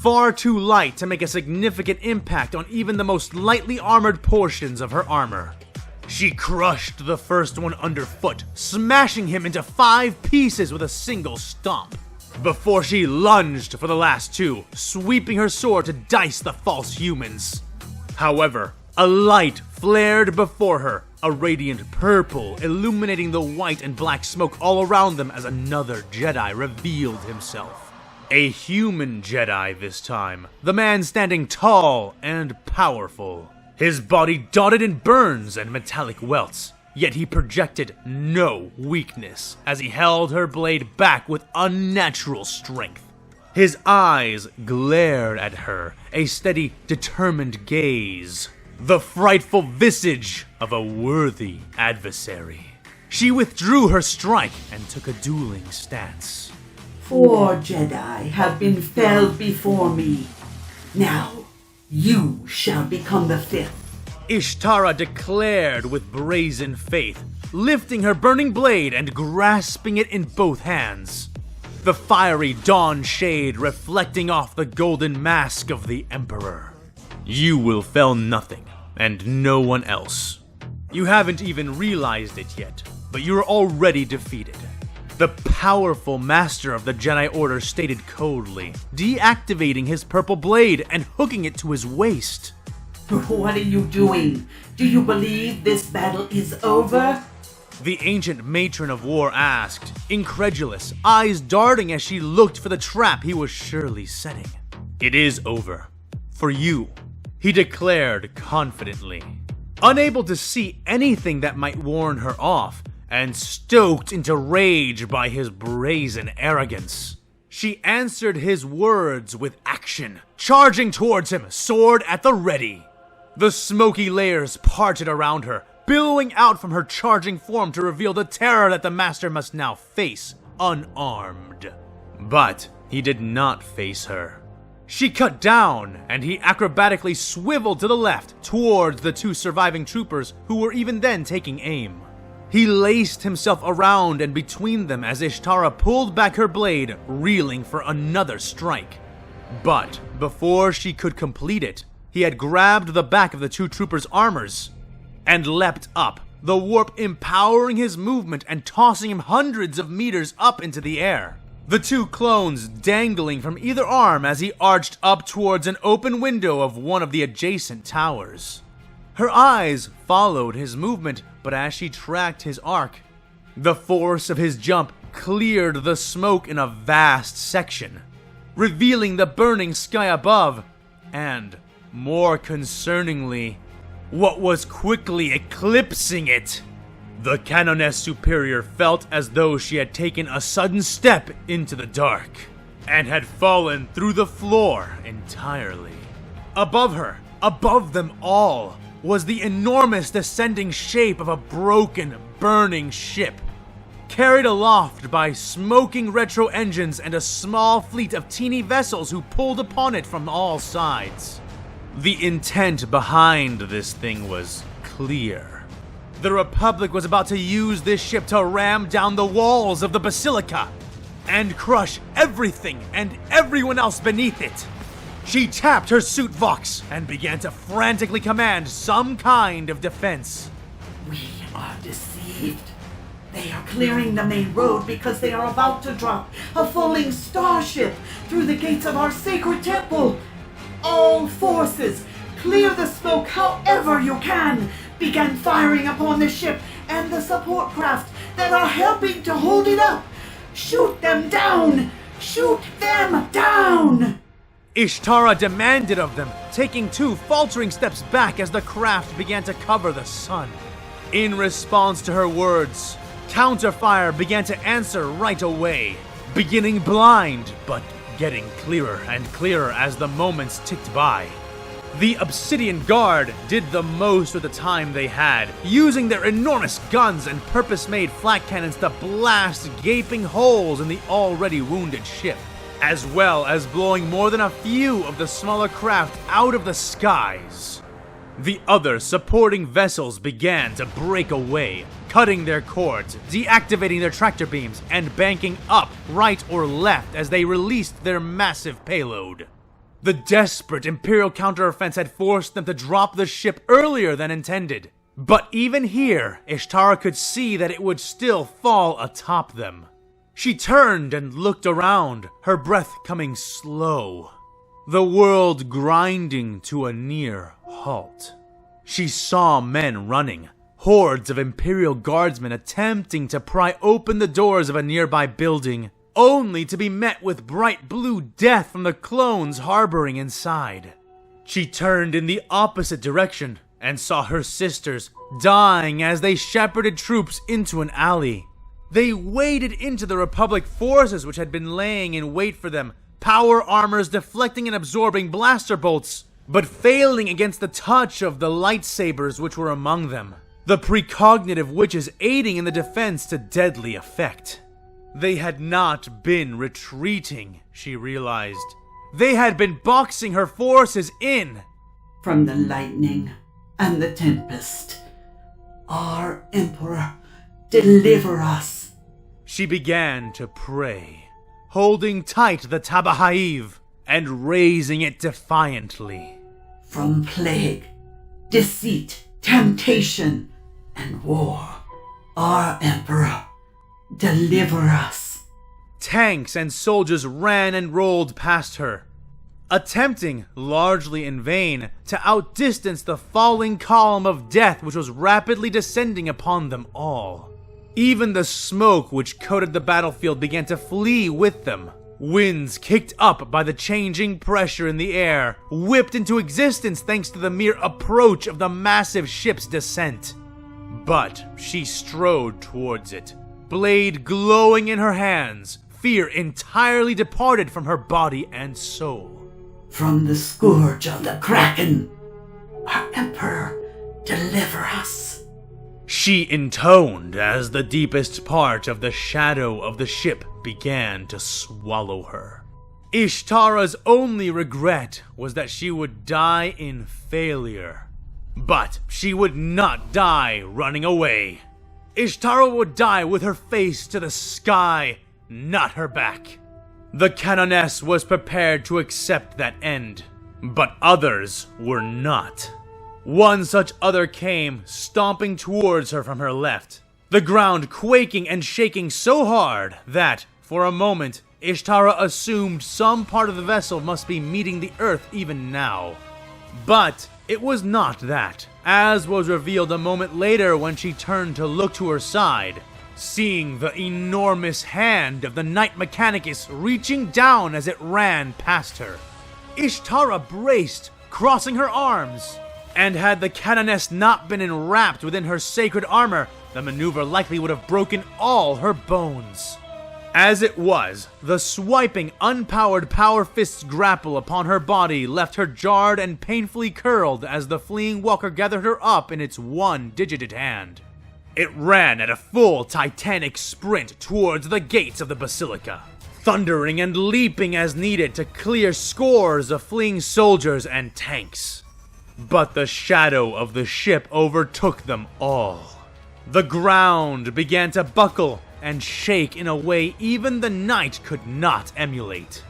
Far too light to make a significant impact on even the most lightly armored portions of her armor. She crushed the first one underfoot, smashing him into 5 pieces with a single stomp, before she lunged for the last 2, sweeping her sword to dice the false humans. However, a light flared before her, a radiant purple illuminating the white and black smoke all around them as another Jedi revealed himself. A human Jedi this time, the man standing tall and powerful. His body dotted in burns and metallic welts, yet he projected no weakness as he held her blade back with unnatural strength. His eyes glared at her, a steady, determined gaze. The frightful visage of a worthy adversary. She withdrew her strike and took a dueling stance. 4 Jedi have been felled before me. Now, you shall become the 5th. Ishtara declared with brazen faith, lifting her burning blade and grasping it in both hands. The fiery dawn shade reflecting off the golden mask of the Emperor. You will fell nothing, and no one else. You haven't even realized it yet, but you're already defeated. The powerful master of the Jedi Order stated coldly, deactivating his purple blade and hooking it to his waist. What are you doing? Do you believe this battle is over? The ancient matron of war asked, incredulous, eyes darting as she looked for the trap he was surely setting. It is over. For you, he declared confidently, unable to see anything that might warn her off, and stoked into rage by his brazen arrogance. She answered his words with action, charging towards him, sword at the ready. The smoky layers parted around her, billowing out from her charging form to reveal the terror that the master must now face, unarmed. But he did not face her. She cut down, and he acrobatically swiveled to the left, towards the 2 surviving troopers who were even then taking aim. He laced himself around and between them as Ishtara pulled back her blade, reeling for another strike. But before she could complete it, he had grabbed the back of the 2 troopers' armors and leapt up, the warp empowering his movement and tossing him hundreds of meters up into the air. The 2 clones dangling from either arm as he arched up towards an open window of one of the adjacent towers. Her eyes followed his movement, but as she tracked his arc, the force of his jump cleared the smoke in a vast section, revealing the burning sky above, and, more concerningly, what was quickly eclipsing it. The Canoness superior felt as though she had taken a sudden step into the dark, and had fallen through the floor entirely. Above her, Above them all was the enormous descending shape of a broken, burning ship, carried aloft by smoking retro engines and a small fleet of teeny vessels who pulled upon it from all sides. The intent behind this thing was clear. The Republic was about to use this ship to ram down the walls of the Basilica and crush everything and everyone else beneath it. She tapped her suit vox and began to frantically command some kind of defense. We are deceived. They are clearing the main road because they are about to drop a falling starship through the gates of our sacred temple. All forces, clear the smoke however you can. Begin firing upon the ship and the support craft that are helping to hold it up. Shoot them down! Shoot them down! Ishtara demanded of them, taking 2 faltering steps back as the craft began to cover the sun. In response to her words, counterfire began to answer right away, beginning blind, but getting clearer and clearer as the moments ticked by. The Obsidian Guard did the most with the time they had, using their enormous guns and purpose-made flak cannons to blast gaping holes in the already wounded ship, as well as blowing more than a few of the smaller craft out of the skies. The other supporting vessels began to break away, cutting their cords, deactivating their tractor beams, and banking up, right or left as they released their massive payload. The desperate Imperial counteroffense had forced them to drop the ship earlier than intended. But even here, Ishtara could see that it would still fall atop them. She turned and looked around, her breath coming slow, the world grinding to a near halt. She saw men running, hordes of Imperial guardsmen attempting to pry open the doors of a nearby building, only to be met with bright blue death from the clones harboring inside. She turned in the opposite direction and saw her sisters dying as they shepherded troops into an alley. They waded into the Republic forces which had been laying in wait for them, power armors deflecting and absorbing blaster bolts, but failing against the touch of the lightsabers which were among them, the precognitive witches aiding in the defense to deadly effect. They had not been retreating, she realized. They had been boxing her forces in. From the lightning and the tempest, our Emperor, deliver us. She began to pray, holding tight the Tabahaiv and raising it defiantly. From plague, deceit, temptation, and war, our Emperor, deliver us. Tanks and soldiers ran and rolled past her, attempting, largely in vain, to outdistance the falling column of death which was rapidly descending upon them all. Even the smoke which coated the battlefield began to flee with them. Winds kicked up by the changing pressure in the air, whipped into existence thanks to the mere approach of the massive ship's descent. But she strode towards it, blade glowing in her hands, fear entirely departed from her body and soul. From the scourge of the Kraken, our Emperor, deliver us. She intoned as the deepest part of the shadow of the ship began to swallow her. Ishtara's only regret was that she would die in failure. But she would not die running away. Ishtara would die with her face to the sky, not her back. The Canoness was prepared to accept that end, but others were not. One such other came, stomping towards her from her left, the ground quaking and shaking so hard that, for a moment, Ishtara assumed some part of the vessel must be meeting the earth even now. But it was not that, as was revealed a moment later when she turned to look to her side, seeing the enormous hand of the Knight Mechanicus reaching down as it ran past her. Ishtara braced, crossing her arms, and had the Canoness not been enwrapped within her sacred armor, the maneuver likely would have broken all her bones. As it was, the swiping, unpowered power fist's grapple upon her body left her jarred and painfully curled as the fleeing walker gathered her up in its one-digited hand. It ran at a full titanic sprint towards the gates of the Basilica, thundering and leaping as needed to clear scores of fleeing soldiers and tanks. But the shadow of the ship overtook them all. The ground began to buckle and shake in a way even the night could not emulate.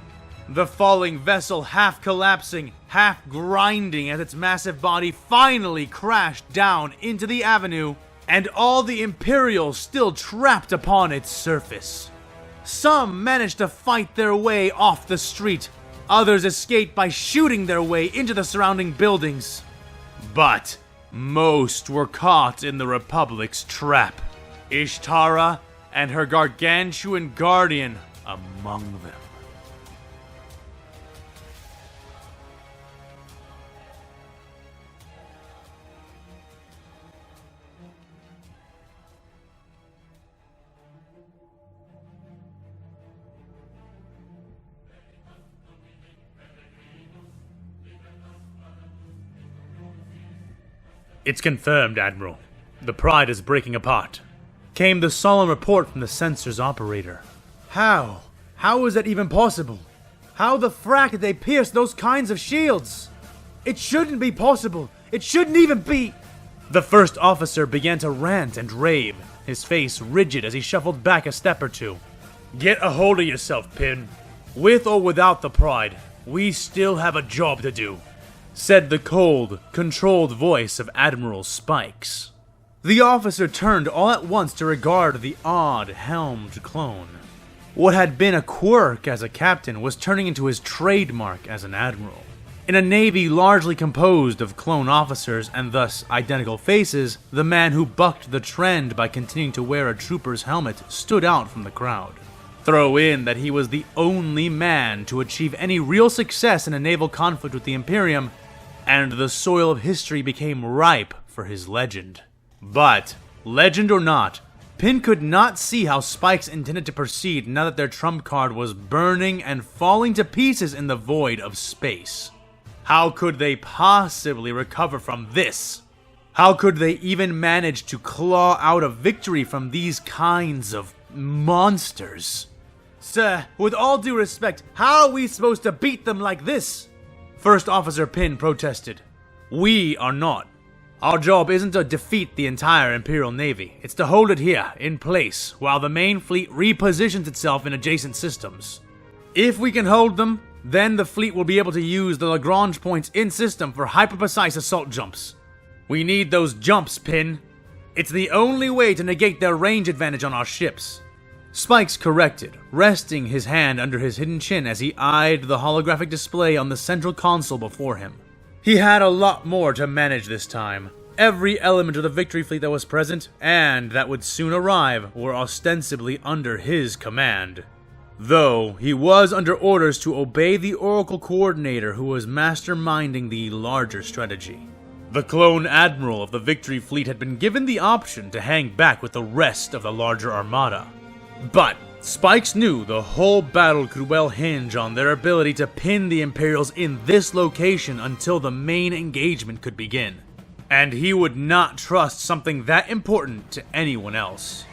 The falling vessel half collapsing, half grinding as its massive body finally crashed down into the avenue, and all the Imperials still trapped upon its surface. Some managed to fight their way off the street, others escaped by shooting their way into the surrounding buildings. But most were caught in the Republic's trap, Ishtara and her gargantuan guardian among them. It's confirmed, Admiral. The Pride is breaking apart. Came the solemn report from the sensors operator. How? How is that even possible? How the frack did they pierce those kinds of shields? It shouldn't be possible. It shouldn't even be. The first officer began to rant and rave, his face rigid as he shuffled back a step or two. Get a hold of yourself, Pin. With or without the Pride, we still have a job to do, said the cold, controlled voice of Admiral Spikes. The officer turned all at once to regard the odd, helmed clone. What had been a quirk as a captain was turning into his trademark as an admiral. In a navy largely composed of clone officers and thus identical faces, the man who bucked the trend by continuing to wear a trooper's helmet stood out from the crowd. Throw in that he was the only man to achieve any real success in a naval conflict with the Imperium, and the soil of history became ripe for his legend. But, legend or not, Pin could not see how Spikes intended to proceed now that their trump card was burning and falling to pieces in the void of space. How could they possibly recover from this? How could they even manage to claw out a victory from these kinds of monsters? Sir, with all due respect, how are we supposed to beat them like this? First Officer Pin protested. We are not. Our job isn't to defeat the entire Imperial Navy, it's to hold it here, in place, while the main fleet repositions itself in adjacent systems. If we can hold them, then the fleet will be able to use the Lagrange points in-system for hyper-precise assault jumps. We need those jumps, Pin. It's the only way to negate their range advantage on our ships. Spikes corrected, resting his hand under his hidden chin as he eyed the holographic display on the central console before him. He had a lot more to manage this time. Every element of the victory fleet that was present, and that would soon arrive, were ostensibly under his command. Though, he was under orders to obey the Oracle Coordinator who was masterminding the larger strategy. The clone admiral of the victory fleet had been given the option to hang back with the rest of the larger armada. But Spikes knew the whole battle could well hinge on their ability to pin the Imperials in this location until the main engagement could begin. And he would not trust something that important to anyone else.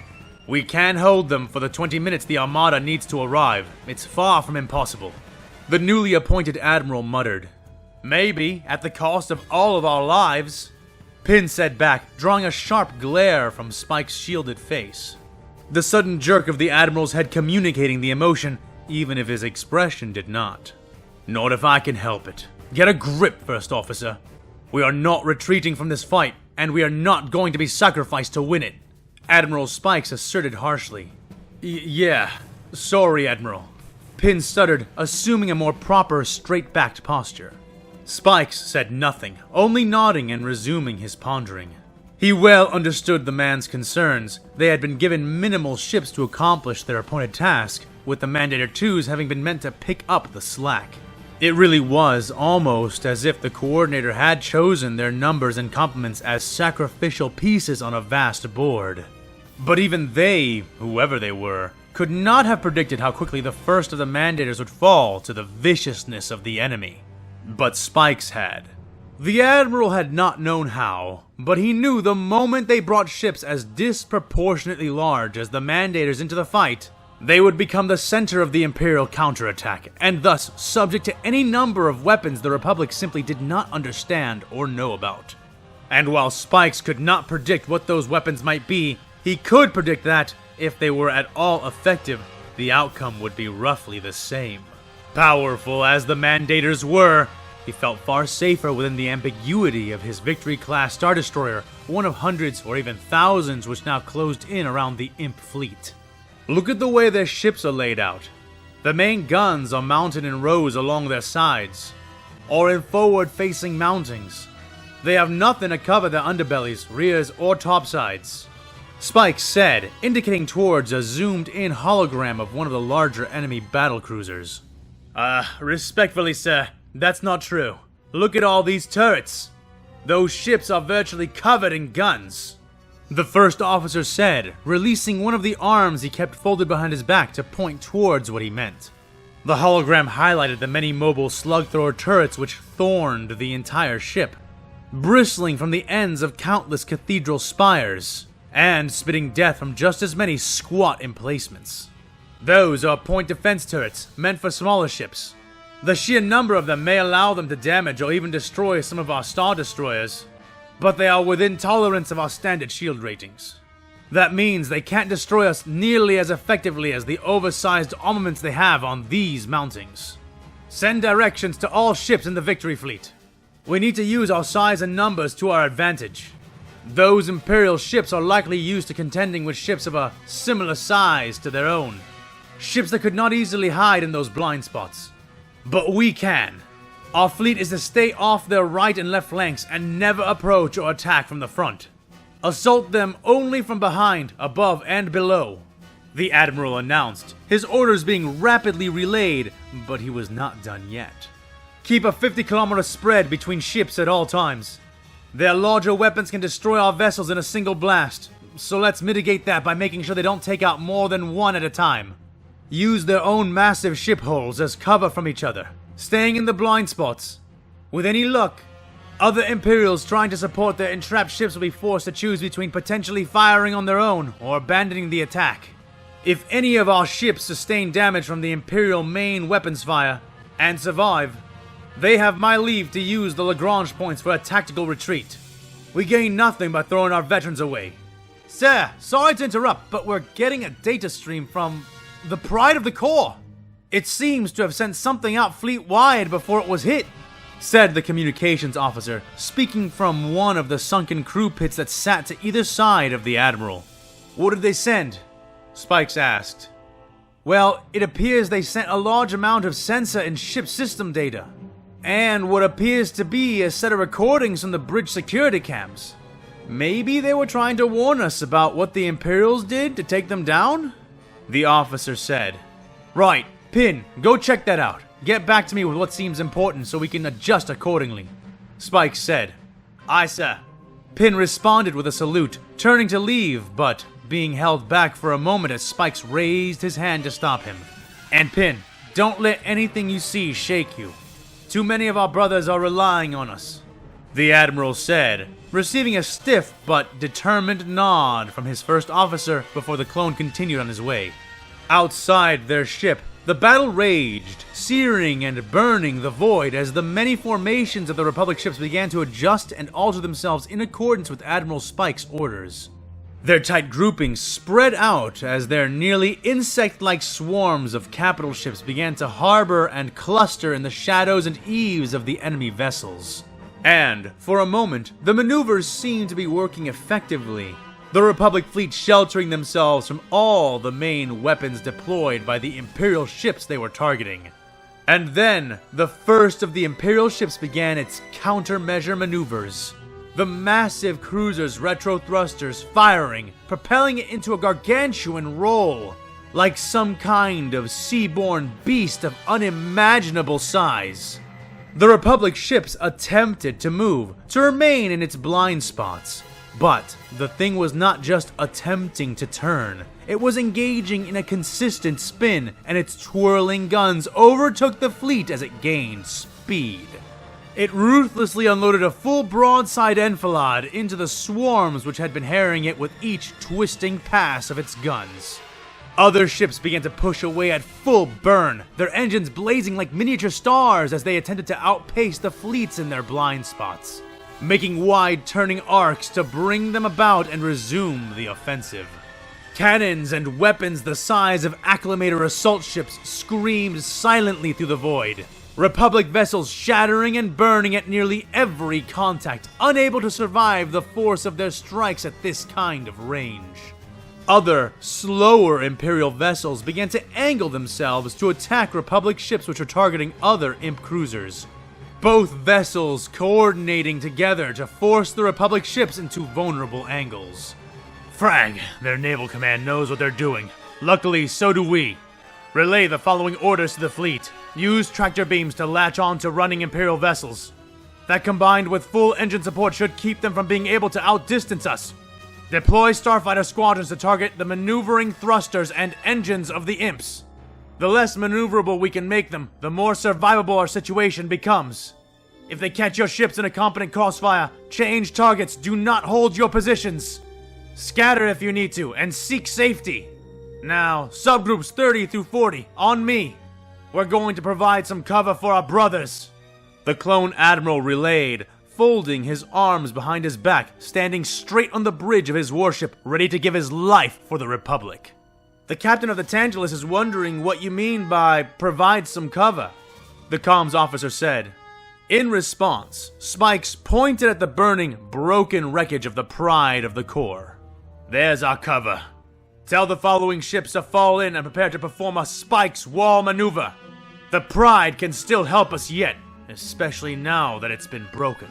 We can hold them for the 20 minutes the Armada needs to arrive. It's far from impossible. The newly appointed Admiral muttered. Maybe, at the cost of all of our lives. Pin said back, drawing a sharp glare from Spike's shielded face. The sudden jerk of the Admiral's head communicating the emotion, even if his expression did not. Not if I can help it. Get a grip, First Officer. We are not retreating from this fight, and we are not going to be sacrificed to win it. Admiral Spikes asserted harshly. Yeah, sorry, Admiral. Pin stuttered, assuming a more proper, straight-backed posture. Spikes said nothing, only nodding and resuming his pondering. He well understood the man's concerns. They had been given minimal ships to accomplish their appointed task, with the Mandator 2s having been meant to pick up the slack. It really was almost as if the Coordinator had chosen their numbers and complements as sacrificial pieces on a vast board. But even they, whoever they were, could not have predicted how quickly the first of the Mandators would fall to the viciousness of the enemy. But Spikes had. The Admiral had not known how, but he knew the moment they brought ships as disproportionately large as the Mandators into the fight, they would become the center of the Imperial counterattack, and thus subject to any number of weapons the Republic simply did not understand or know about. And while Spikes could not predict what those weapons might be, he could predict that, if they were at all effective, the outcome would be roughly the same. Powerful as the Mandators were, he felt far safer within the ambiguity of his Victory-class Star Destroyer, one of hundreds or even thousands which now closed in around the Imp fleet. Look at the way their ships are laid out. The main guns are mounted in rows along their sides, or in forward-facing mountings. They have nothing to cover their underbellies, rears, or topsides. Spike said, indicating towards a zoomed-in hologram of one of the larger enemy battlecruisers. Respectfully, sir, that's not true. Look at all these turrets. Those ships are virtually covered in guns. The first officer said, releasing one of the arms he kept folded behind his back to point towards what he meant. The hologram highlighted the many mobile slug-thrower turrets which thorned the entire ship, bristling from the ends of countless cathedral spires, and spitting death from just as many squat emplacements. Those are point defense turrets, meant for smaller ships. The sheer number of them may allow them to damage or even destroy some of our Star Destroyers, but they are within tolerance of our standard shield ratings. That means they can't destroy us nearly as effectively as the oversized armaments they have on these mountings. Send directions to all ships in the Victory Fleet. We need to use our size and numbers to our advantage. Those Imperial ships are likely used to contending with ships of a similar size to their own. Ships that could not easily hide in those blind spots. But we can. Our fleet is to stay off their right and left flanks and never approach or attack from the front. Assault them only from behind, above, and below, the Admiral announced, his orders being rapidly relayed, but he was not done yet. Keep a 50-kilometer spread between ships at all times. Their larger weapons can destroy our vessels in a single blast, so let's mitigate that by making sure they don't take out more than one at a time. Use their own massive ship hulls as cover from each other, staying in the blind spots. With any luck, other Imperials trying to support their entrapped ships will be forced to choose between potentially firing on their own or abandoning the attack. If any of our ships sustain damage from the Imperial main weapons fire and survive, they have my leave to use the Lagrange points for a tactical retreat. We gain nothing by throwing our veterans away. Sir, sorry to interrupt, but we're getting a data stream from the Pride of the Corps. It seems to have sent something out fleet-wide before it was hit, said the communications officer, speaking from one of the sunken crew pits that sat to either side of the Admiral. What did they send? Spikes asked. Well, it appears they sent a large amount of sensor and ship system data, and what appears to be a set of recordings from the bridge security cams. Maybe they were trying to warn us about what the Imperials did to take them down? The officer said. Right, Pin, go check that out. Get back to me with what seems important so we can adjust accordingly, Spike said. Aye, sir. Pin responded with a salute, turning to leave, but being held back for a moment as Spikes raised his hand to stop him. And Pin, don't let anything you see shake you. Too many of our brothers are relying on us, the Admiral said, receiving a stiff but determined nod from his first officer before the clone continued on his way. Outside their ship, the battle raged, searing and burning the void as the many formations of the Republic ships began to adjust and alter themselves in accordance with Admiral Spike's orders. Their tight groupings spread out as their nearly insect-like swarms of capital ships began to harbor and cluster in the shadows and eaves of the enemy vessels. And, for a moment, the maneuvers seemed to be working effectively, the Republic fleet sheltering themselves from all the main weapons deployed by the Imperial ships they were targeting. And then, the first of the Imperial ships began its countermeasure maneuvers. The massive cruiser's retro thrusters firing, propelling it into a gargantuan roll, like some kind of seaborne beast of unimaginable size. The Republic ships attempted to move, to remain in its blind spots, But the thing was not just attempting to turn, it was engaging in a consistent spin, and its twirling guns overtook the fleet as it gained speed. It ruthlessly unloaded a full broadside enfilade into the swarms which had been harrying it with each twisting pass of its guns. Other ships began to push away at full burn, their engines blazing like miniature stars as they attempted to outpace the fleets in their blind spots, making wide turning arcs to bring them about and resume the offensive. Cannons and weapons the size of acclimator assault ships screamed silently through the void. Republic vessels shattering and burning at nearly every contact, unable to survive the force of their strikes at this kind of range. Other, slower Imperial vessels began to angle themselves to attack Republic ships which were targeting other Imp cruisers. Both vessels coordinating together to force the Republic ships into vulnerable angles. Frag, their naval command knows what they're doing. Luckily, so do we. Relay the following orders to the fleet. Use tractor beams to latch on to running Imperial vessels. That combined with full engine support should keep them from being able to outdistance us. Deploy starfighter squadrons to target the maneuvering thrusters and engines of the Imps. The less maneuverable we can make them, the more survivable our situation becomes. If they catch your ships in a competent crossfire, change targets, do not hold your positions. Scatter if you need to, and seek safety. Now, subgroups 30 through 40, on me. We're going to provide some cover for our brothers. The clone admiral relayed, folding his arms behind his back, standing straight on the bridge of his warship, ready to give his life for the Republic. The captain of the Tantalus is wondering what you mean by provide some cover, the comms officer said. In response, Spikes pointed at the burning, broken wreckage of the Pride of the Core. There's our cover. Tell the following ships to fall in and prepare to perform a Spikes wall maneuver. The Pride can still help us yet, especially now that it's been broken,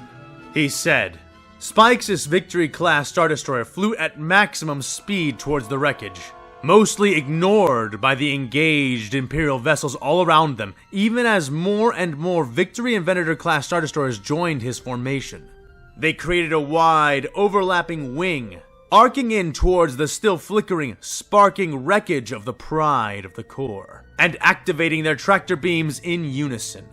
he said. Spikes' Victory-class Star Destroyer flew at maximum speed towards the wreckage, mostly ignored by the engaged Imperial vessels all around them, even as more and more Victory and Venator-class Star Destroyers joined his formation. They created a wide, overlapping wing, arcing in towards the still flickering, sparking wreckage of the Pride of the Core, and activating their tractor beams in unison.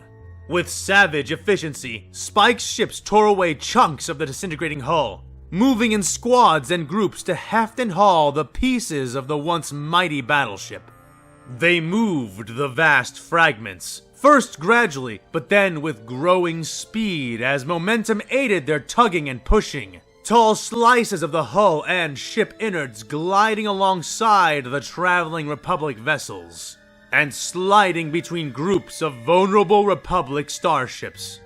With savage efficiency, Spike's ships tore away chunks of the disintegrating hull, moving in squads and groups to heft and haul the pieces of the once mighty battleship. They moved the vast fragments, first gradually, but then with growing speed as momentum aided their tugging and pushing. Tall slices of the hull and ship innards gliding alongside the traveling Republic vessels, and sliding between groups of vulnerable Republic starships.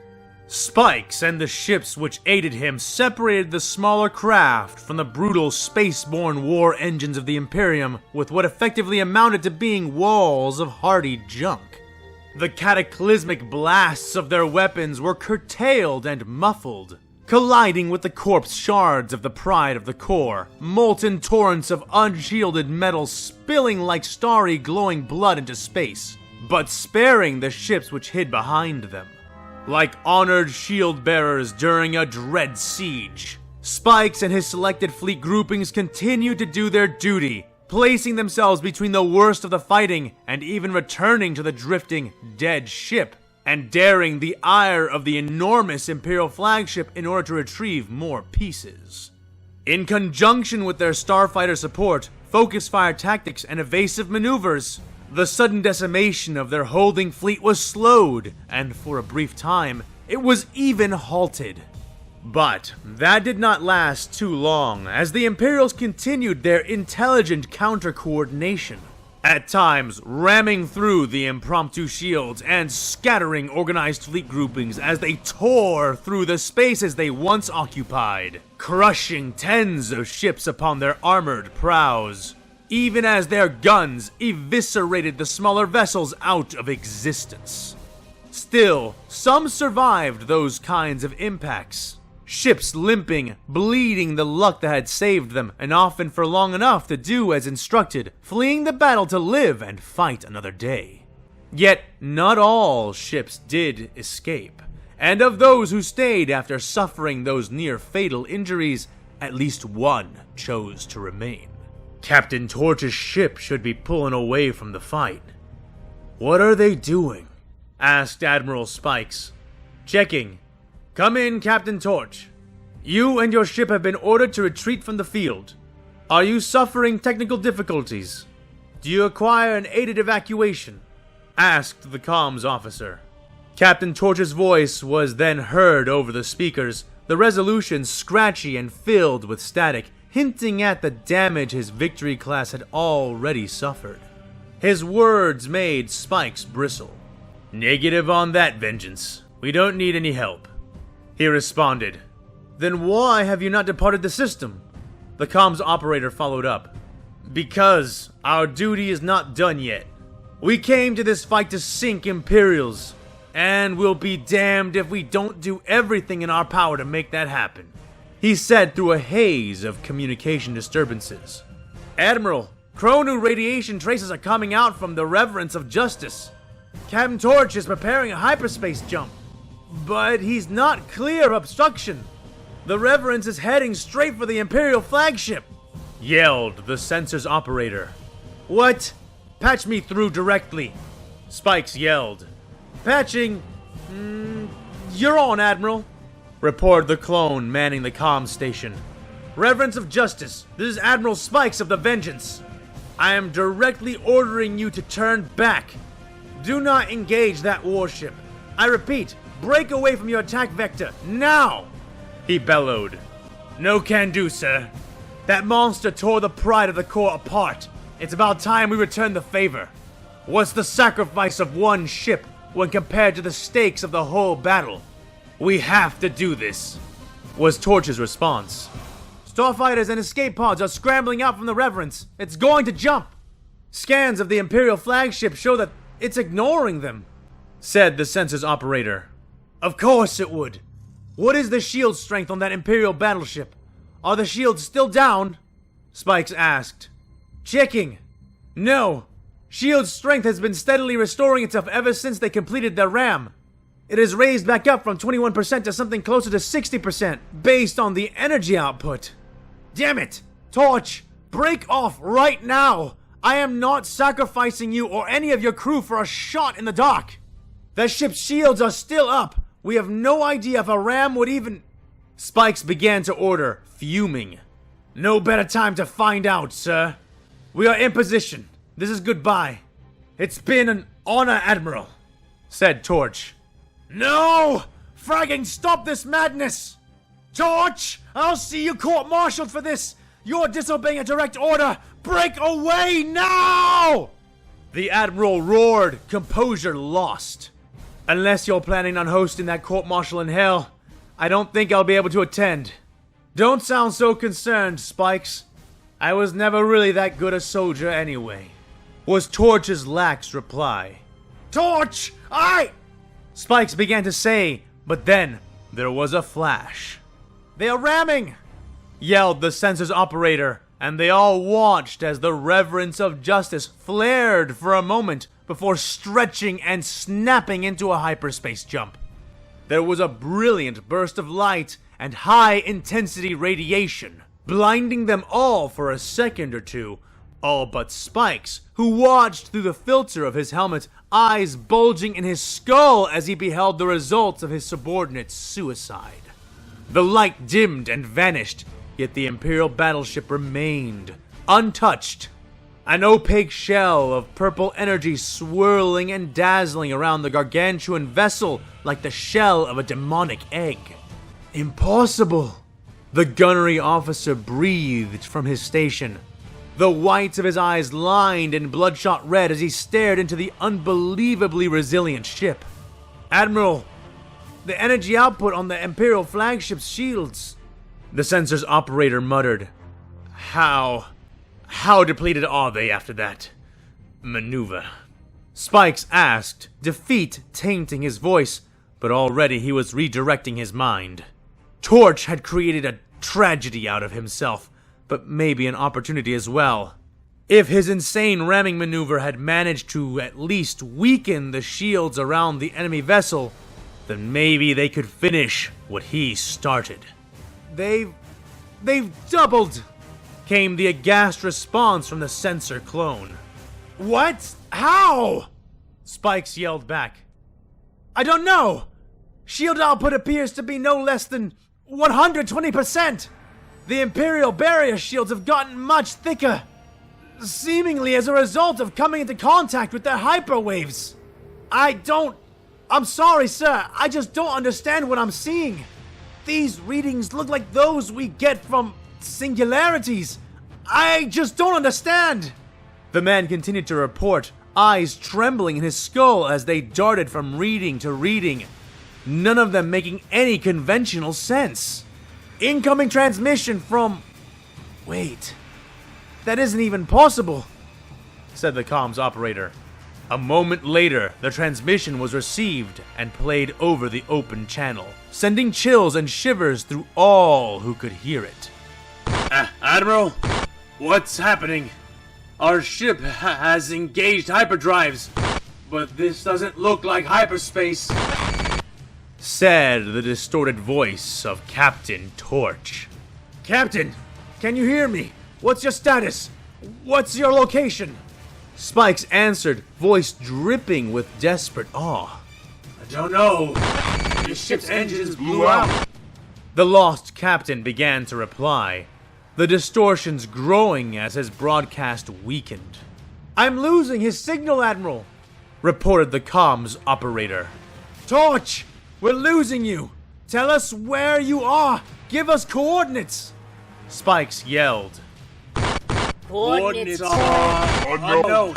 Spikes and the ships which aided him separated the smaller craft from the brutal space-borne war engines of the Imperium with what effectively amounted to being walls of hardy junk. The cataclysmic blasts of their weapons were curtailed and muffled, colliding with the corpse shards of the Pride of the Core, molten torrents of unshielded metal spilling like starry glowing blood into space, but sparing the ships which hid behind them. Like honored shield bearers during a dread siege, Spikes and his selected fleet groupings continued to do their duty, placing themselves between the worst of the fighting and even returning to the drifting, dead ship, and daring the ire of the enormous Imperial flagship in order to retrieve more pieces. In conjunction with their starfighter support, focus fire tactics, and evasive maneuvers, the sudden decimation of their holding fleet was slowed, and for a brief time, it was even halted. But that did not last too long, as the Imperials continued their intelligent counter-coordination, at times ramming through the impromptu shields and scattering organized fleet groupings as they tore through the spaces they once occupied, crushing tens of ships upon their armored prows, even as their guns eviscerated the smaller vessels out of existence. Still, some survived those kinds of impacts. Ships limping, bleeding the luck that had saved them, and often for long enough to do as instructed, fleeing the battle to live and fight another day. Yet, not all ships did escape, and of those who stayed after suffering those near-fatal injuries, at least one chose to remain. Captain Torch's ship should be pulling away from the fight. "What are they doing?" asked Admiral Spikes. "Checking. Come in, Captain Torch. You and your ship have been ordered to retreat from the field. Are you suffering technical difficulties? Do you require an aided evacuation?" asked the comms officer. Captain Torch's voice was then heard over the speakers, the resolution scratchy and filled with static, hinting at the damage his Victory class had already suffered. His words made Spikes bristle. "Negative on that, Vengeance. We don't need any help," he responded. "Then why have you not departed the system?" The comms operator followed up. "Because our duty is not done yet. We came to this fight to sink Imperials, and we'll be damned if we don't do everything in our power to make that happen," he said through a haze of communication disturbances. "Admiral, Chronu radiation traces are coming out from the Reverence of Justice. Captain Torch is preparing a hyperspace jump, but he's not clear of obstruction. The Reverence is heading straight for the Imperial flagship," yelled the sensors operator. "What? Patch me through directly," Spikes yelled. "Patching? You're on, Admiral," reported the clone manning the comm station. "Reverence of Justice, this is Admiral Spikes of the Vengeance. I am directly ordering you to turn back. Do not engage that warship. I repeat, break away from your attack vector, now!" he bellowed. "No can do, sir. That monster tore the pride of the Corps apart. It's about time we return the favor. What's the sacrifice of one ship when compared to the stakes of the whole battle? We have to do this," was Torch's response. "Starfighters and escape pods are scrambling out from the Reverence. It's going to jump. Scans of the Imperial flagship show that it's ignoring them," said the sensors operator. "Of course it would. What is the shield strength on that Imperial battleship? Are the shields still down?" Spikes asked. "Checking. No. Shield strength has been steadily restoring itself ever since they completed their ram. It has raised back up from 21% to something closer to 60% based on the energy output. Damn it! Torch, break off right now! I am not sacrificing you or any of your crew for a shot in the dark. The ship's shields are still up. We have no idea if a ram would even..." Spikes began to order, fuming. "No better time to find out, sir. We are in position. This is goodbye. It's been an honor, Admiral," said Torch. "No! Fragging, stop this madness! Torch, I'll see you court-martialed for this! You're disobeying a direct order! Break away now!" The Admiral roared, composure lost. "Unless you're planning on hosting that court-martial in hell, I don't think I'll be able to attend. Don't sound so concerned, Spikes. I was never really that good a soldier anyway," was Torch's lax reply. "Torch, Spikes began to say, but then there was a flash. "They are ramming!" yelled the sensors operator, and they all watched as the Reverence of Justice flared for a moment before stretching and snapping into a hyperspace jump. There was a brilliant burst of light and high-intensity radiation, blinding them all for a second or two, all but Spikes, who watched through the filter of his helmet, eyes bulging in his skull as he beheld the results of his subordinate's suicide. The light dimmed and vanished, yet the Imperial battleship remained, untouched. An opaque shell of purple energy swirling and dazzling around the gargantuan vessel like the shell of a demonic egg. "Impossible!" the gunnery officer breathed from his station. The whites of his eyes lined in bloodshot red as he stared into the unbelievably resilient ship. "Admiral, the energy output on the Imperial flagship's shields," the sensors operator muttered. How depleted are they after that maneuver?" Spikes asked, defeat tainting his voice, but already he was redirecting his mind. Torch had created a tragedy out of himself, but maybe an opportunity as well. If his insane ramming maneuver had managed to at least weaken the shields around the enemy vessel, then maybe they could finish what he started. They've They've doubled! Came the aghast response from the sensor clone. What? How? Spikes yelled back. I don't know! Shield output appears to be no less than 120%! The Imperial barrier shields have gotten much thicker, seemingly as a result of coming into contact with their hyperwaves. I'm sorry, sir, I just don't understand what I'm seeing. These readings look like those we get from singularities. I just don't understand. The man continued to report, eyes trembling in his skull as they darted from reading to reading, none of them making any conventional sense. Incoming transmission from... Wait, that isn't even possible, said the comms operator. A moment later, the transmission was received and played over the open channel, sending chills and shivers through all who could hear it. Admiral, what's happening? Our ship has engaged hyperdrives, but this doesn't look like hyperspace, said the distorted voice of Captain Torch. Captain, can you hear me? What's your status? What's your location? Spikes answered, voice dripping with desperate awe. I don't know. The ship's engines blew out. The lost captain began to reply, the distortions growing as his broadcast weakened. I'm losing his signal, Admiral, reported the comms operator. Torch, we're losing you. Tell us where you are. Give us coordinates. Spikes yelled. Coordinates are unknown.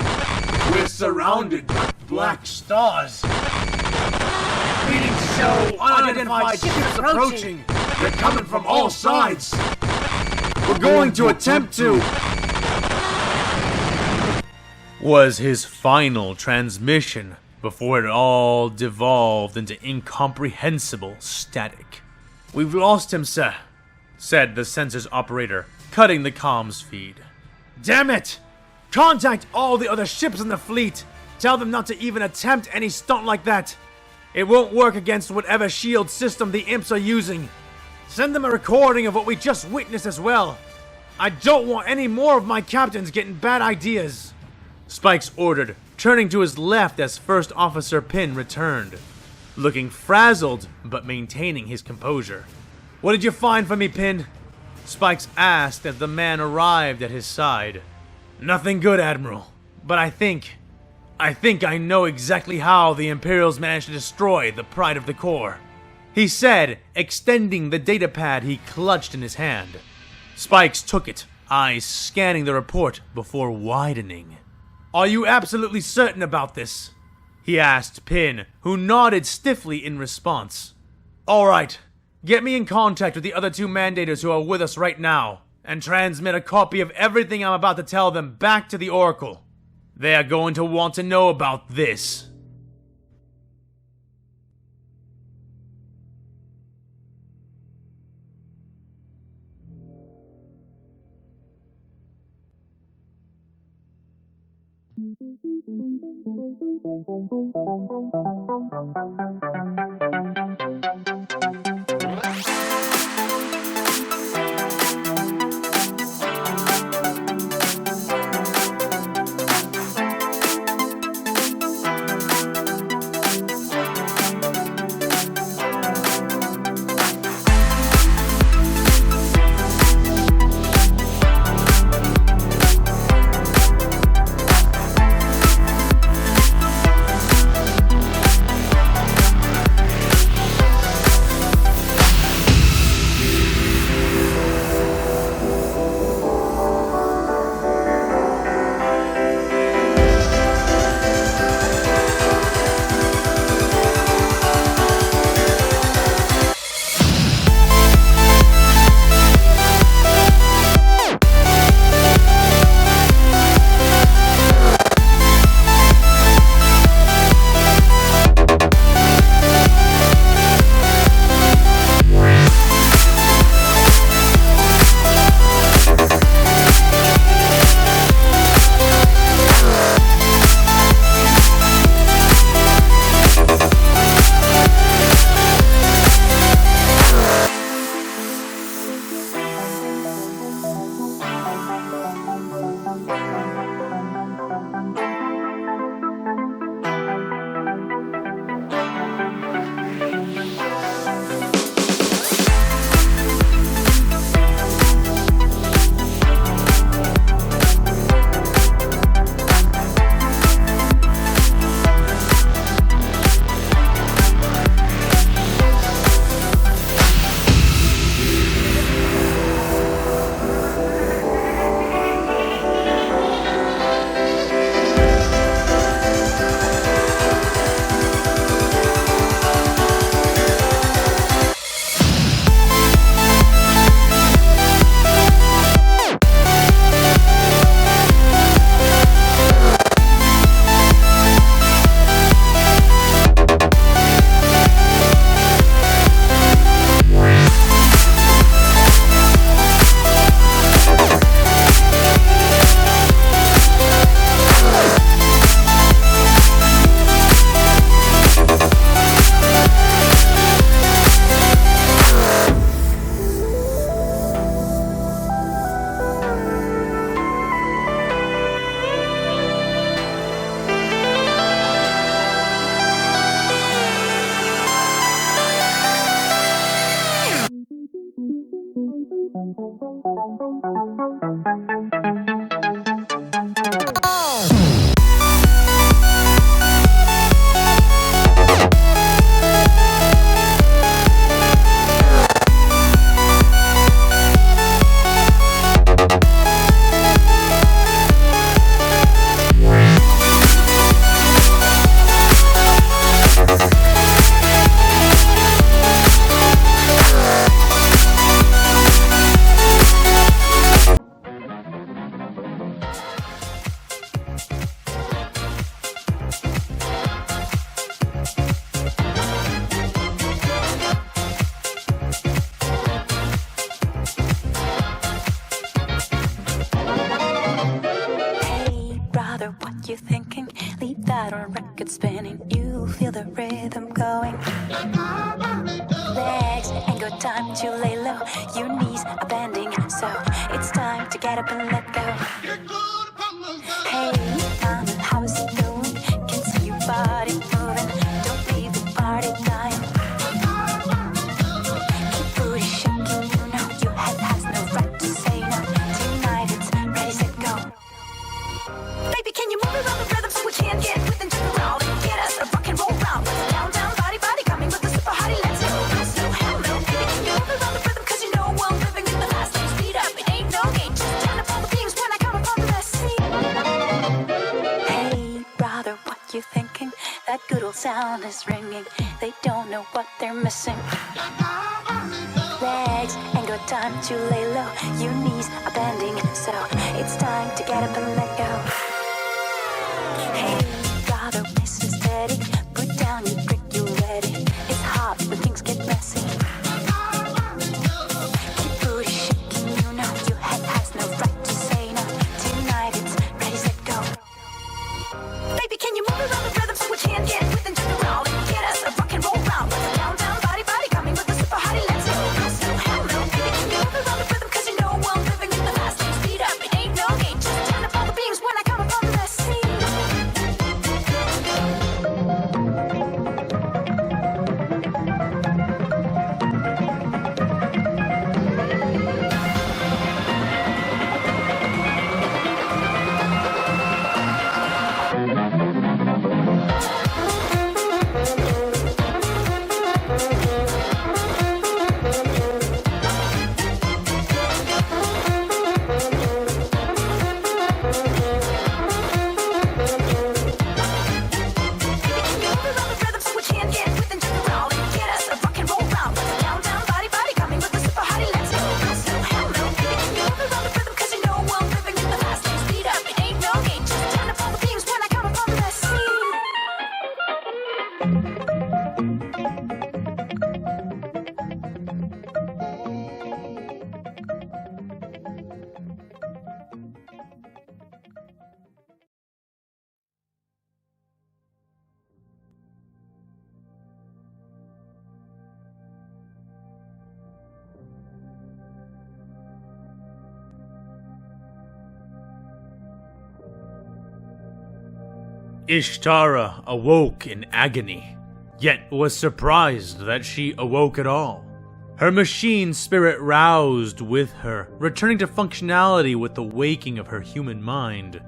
We're surrounded by black stars. Readings show unidentified ships approaching. They're coming from all sides. We're going to attempt to... was his final transmission before it all devolved into incomprehensible static. We've lost him, sir, said the sensors operator, cutting the comms feed. Damn it! Contact all the other ships in the fleet. Tell them not to even attempt any stunt like that. It won't work against whatever shield system the imps are using. Send them a recording of what we just witnessed as well. I don't want any more of my captains getting bad ideas. Spikes ordered, turning to his left as First Officer Pin returned, looking frazzled but maintaining his composure. What did you find for me, Pin? Spikes asked as the man arrived at his side. Nothing good, Admiral, but I think I know exactly how the Imperials managed to destroy the Pride of the Corps, he said, extending the datapad he clutched in his hand. Spikes took it, eyes scanning the report before widening. Are you absolutely certain about this? He asked Pin, who nodded stiffly in response. All right. Get me in contact with the other two mandators who are with us right now, and transmit a copy of everything I'm about to tell them back to the Oracle. They are going to want to know about this. what you're thinking. Leave that on record spinning. You feel the rhythm going. Legs ain't got time to lay low. Your knees are bending, so it's time to get up and let go. Hey, mama, how's it going? Can see your body moving. Don't leave the party dying. Keep booty shaking, you know your head has no right to say no. Tonight it's ready, set, go. Baby, can you move around the rhythm so we can get with into the round and get us a rock and roll round? Down, down, body, body, coming with the super hottie, let's go. No slow, hell no. Baby, can you move around the rhythm? Cause you know I'm living in the fast lane. Speed up, it ain't no game. Just turn up all the beams when I come upon the scene. Hey, brother, what you thinking? That good old sound is ringing. They don't know what they're missing. Legs ain't got time to lay low. Your knees are bending, so it's time to get up and let go. Hey, brother, listen steady. Put down your brick, you're ready. It's hot when things get messy. Keep booty shaking, you know your head has no right to say no. Tonight it's ready, set, go. Baby, can you move around the rhythm so we can get with into the round and get us a rock and roll round? Down, down, body, body, coming with the super hottie, let's go. No slow, hell no. Baby, can you move around the rhythm? Cause you know I'm living in the fast lane. Speed up, it ain't no game. Just turn up all the beams when I come upon the scene. Ishtara awoke in agony, yet was surprised that she awoke at all. Her machine spirit roused with her, returning to functionality with the waking of her human mind.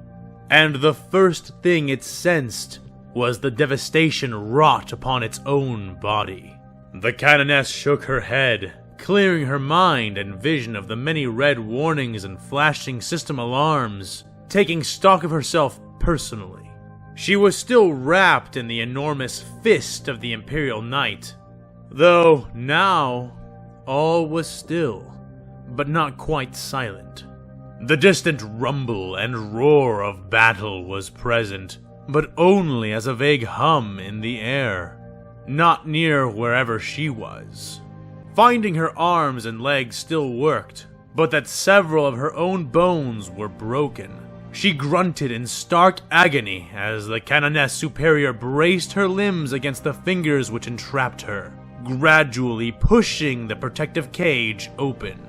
And the first thing it sensed was the devastation wrought upon its own body. The Canoness shook her head, clearing her mind and vision of the many red warnings and flashing system alarms, taking stock of herself personally. She was still wrapped in the enormous fist of the Imperial Knight, though now all was still, but not quite silent. The distant rumble and roar of battle was present, but only as a vague hum in the air, not near wherever she was. Finding her arms and legs still worked, but that several of her own bones were broken. She grunted in stark agony as the Canoness Superior braced her limbs against the fingers which entrapped her, gradually pushing the protective cage open.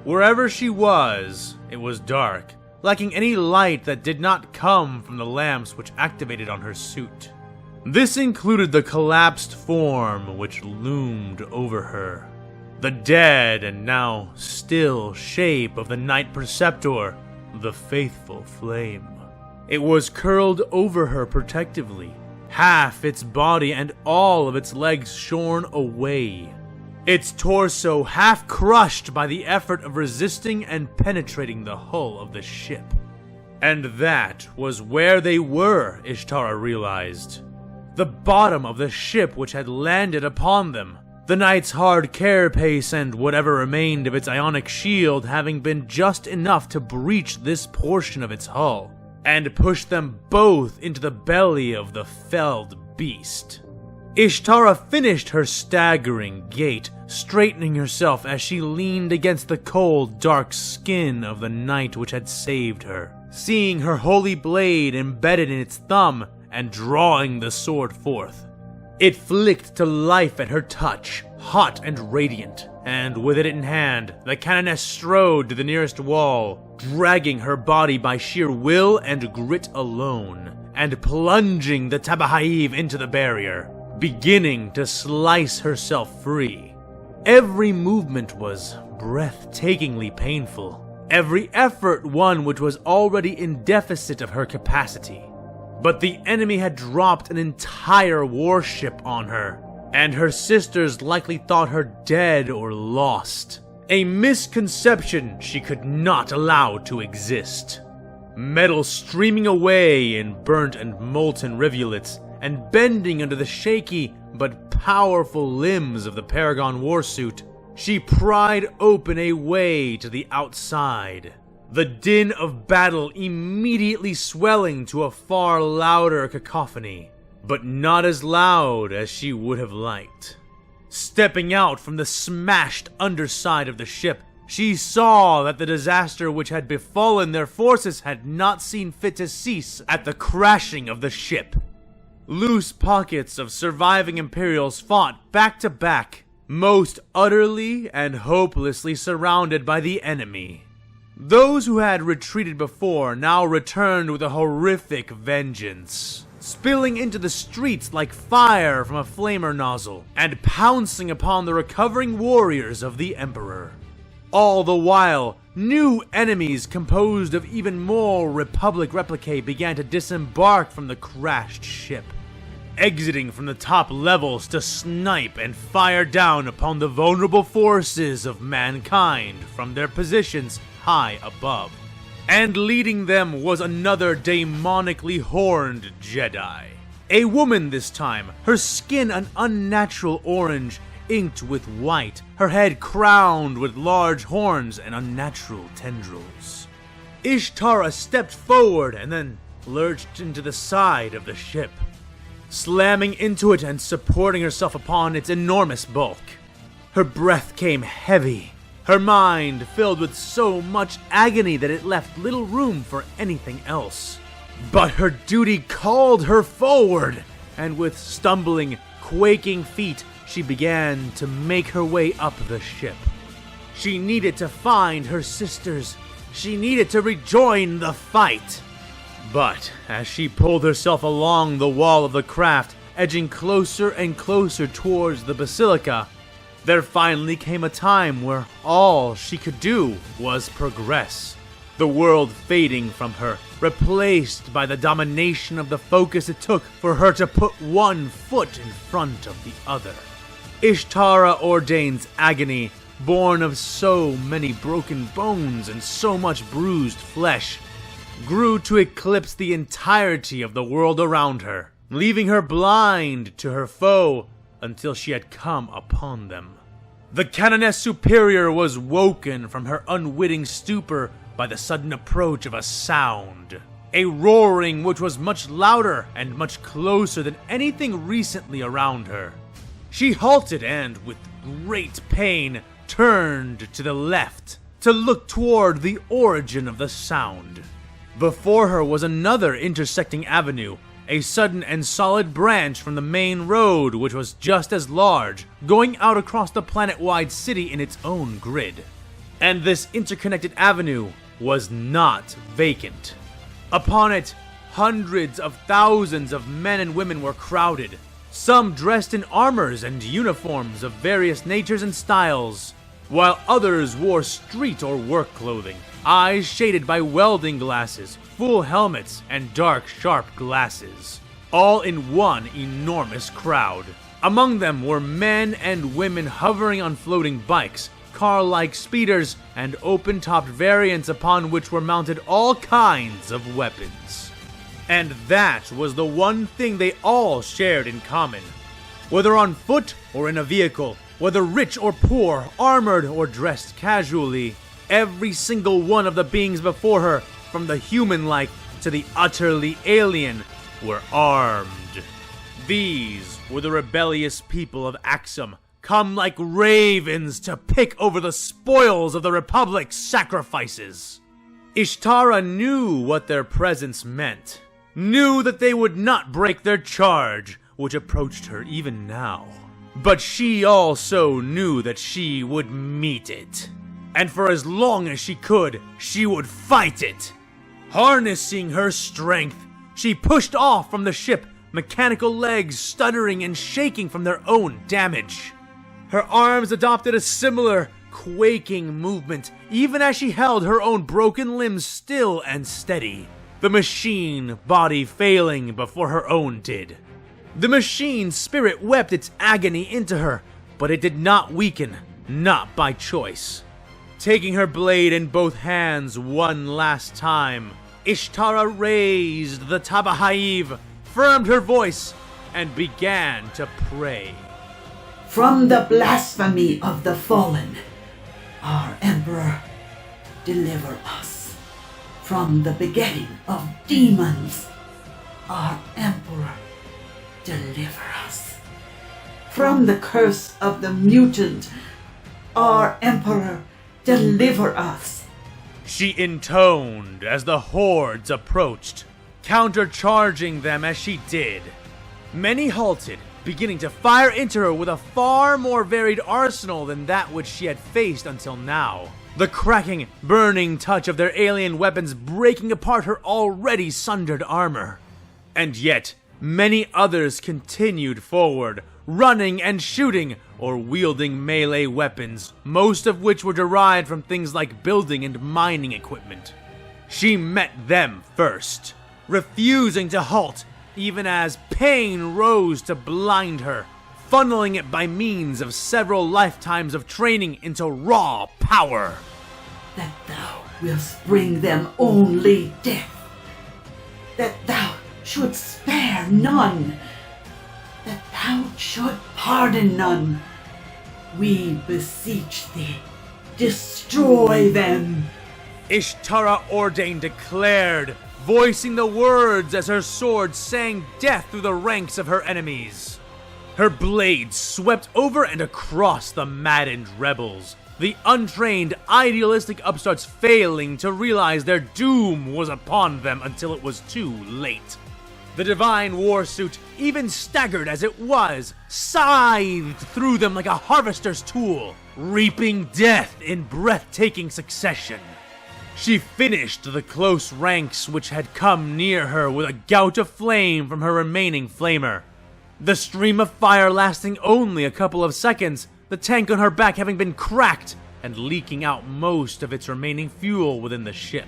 Wherever she was, it was dark, lacking any light that did not come from the lamps which activated on her suit. This included the collapsed form which loomed over her, the dead and now still shape of the Knight Preceptor, the faithful flame. It was curled over her protectively, half its body and all of its legs shorn away, its torso half crushed by the effort of resisting and penetrating the hull of the ship. And that was where they were, Ishtara realized. The bottom of the ship which had landed upon them, the knight's hard carapace and whatever remained of its ionic shield having been just enough to breach this portion of its hull, and push them both into the belly of the felled beast. Ishtara finished her staggering gait, straightening herself as she leaned against the cold, dark skin of the knight which had saved her, seeing her holy blade embedded in its thumb and drawing the sword forth. It flicked to life at her touch, hot and radiant, and with it in hand, the Canoness strode to the nearest wall, dragging her body by sheer will and grit alone, and plunging the Tabahaiv into the barrier, beginning to slice herself free. Every movement was breathtakingly painful, every effort one which was already in deficit of her capacity. But the enemy had dropped an entire warship on her, and her sisters likely thought her dead or lost. A misconception she could not allow to exist. Metal streaming away in burnt and molten rivulets, and bending under the shaky but powerful limbs of the Paragon warsuit, she pried open a way to the outside. The din of battle immediately swelling to a far louder cacophony, but not as loud as she would have liked. Stepping out from the smashed underside of the ship, she saw that the disaster which had befallen their forces had not seen fit to cease at the crashing of the ship. Loose pockets of surviving Imperials fought back to back, most utterly and hopelessly surrounded by the enemy. Those who had retreated before now returned with a horrific vengeance, spilling into the streets like fire from a flamer nozzle, and pouncing upon the recovering warriors of the Emperor. All the while, new enemies composed of even more Republic replicae began to disembark from the crashed ship, exiting from the top levels to snipe and fire down upon the vulnerable forces of mankind from their positions high above. And leading them was another demonically horned Jedi. A woman this time, her skin an unnatural orange, inked with white, her head crowned with large horns and unnatural tendrils. Ishtara stepped forward and then lurched into the side of the ship, slamming into it and supporting herself upon its enormous bulk. Her breath came heavy, her mind filled with so much agony that it left little room for anything else. But her duty called her forward, and with stumbling, quaking feet, she began to make her way up the ship. She needed to find her sisters. She needed to rejoin the fight. But as she pulled herself along the wall of the craft, edging closer and closer towards the Basilica, there finally came a time where all she could do was progress. The world fading from her, replaced by the domination of the focus it took for her to put one foot in front of the other. Ishtara ordains agony, born of so many broken bones and so much bruised flesh, grew to eclipse the entirety of the world around her, leaving her blind to her foe until she had come upon them. The Canoness Superior was woken from her unwitting stupor by the sudden approach of a sound. A roaring which was much louder and much closer than anything recently around her. She halted and, with great pain, turned to the left to look toward the origin of the sound. Before her was another intersecting avenue, a sudden and solid branch from the main road which was just as large, going out across the planet-wide city in its own grid. And this interconnected avenue was not vacant. Upon it, hundreds of thousands of men and women were crowded, some dressed in armors and uniforms of various natures and styles, while others wore street or work clothing, eyes shaded by welding glasses, full helmets, and dark, sharp glasses, all in one enormous crowd. Among them were men and women hovering on floating bikes, car-like speeders, and open-topped variants upon which were mounted all kinds of weapons. And that was the one thing they all shared in common. Whether on foot or in a vehicle, whether rich or poor, armored or dressed casually, every single one of the beings before her, from the human-like to the utterly alien, were armed. These were the rebellious people of Axum, come like ravens to pick over the spoils of the Republic's sacrifices. Ishtara knew what their presence meant, knew that they would not break their charge, which approached her even now. But she also knew that she would meet it. And for as long as she could, she would fight it. Harnessing her strength, she pushed off from the ship, mechanical legs stuttering and shaking from their own damage. Her arms adopted a similar, quaking movement, even as she held her own broken limbs still and steady, the machine body failing before her own did. The machine's spirit wept its agony into her, but it did not weaken, not by choice. Taking her blade in both hands one last time, Ishtara raised the Tabahaiv, firmed her voice, and began to pray. From the blasphemy of the fallen, our Emperor, deliver us. From the begetting of demons, our Emperor, deliver us. From the curse of the mutant, our Emperor, deliver us. She intoned as the hordes approached, countercharging them as she did. Many halted, beginning to fire into her with a far more varied arsenal than that which she had faced until now. The cracking, burning touch of their alien weapons breaking apart her already sundered armor. And yet, many others continued forward, running and shooting, or wielding melee weapons, most of which were derived from things like building and mining equipment. She met them first, refusing to halt, even as pain rose to blind her, funneling it by means of several lifetimes of training into raw power. That thou wilt bring them only death. That thou shouldst spare none. That thou should pardon none. We beseech thee, destroy them. Ishtara Ordain declared, voicing the words as her sword sang death through the ranks of her enemies. Her blade swept over and across the maddened rebels, the untrained, idealistic upstarts failing to realize their doom was upon them until it was too late. The divine warsuit, even staggered as it was, scythed through them like a harvester's tool, reaping death in breathtaking succession. She finished the close ranks which had come near her with a gout of flame from her remaining flamer. The stream of fire lasting only a couple of seconds, the tank on her back having been cracked and leaking out most of its remaining fuel within the ship.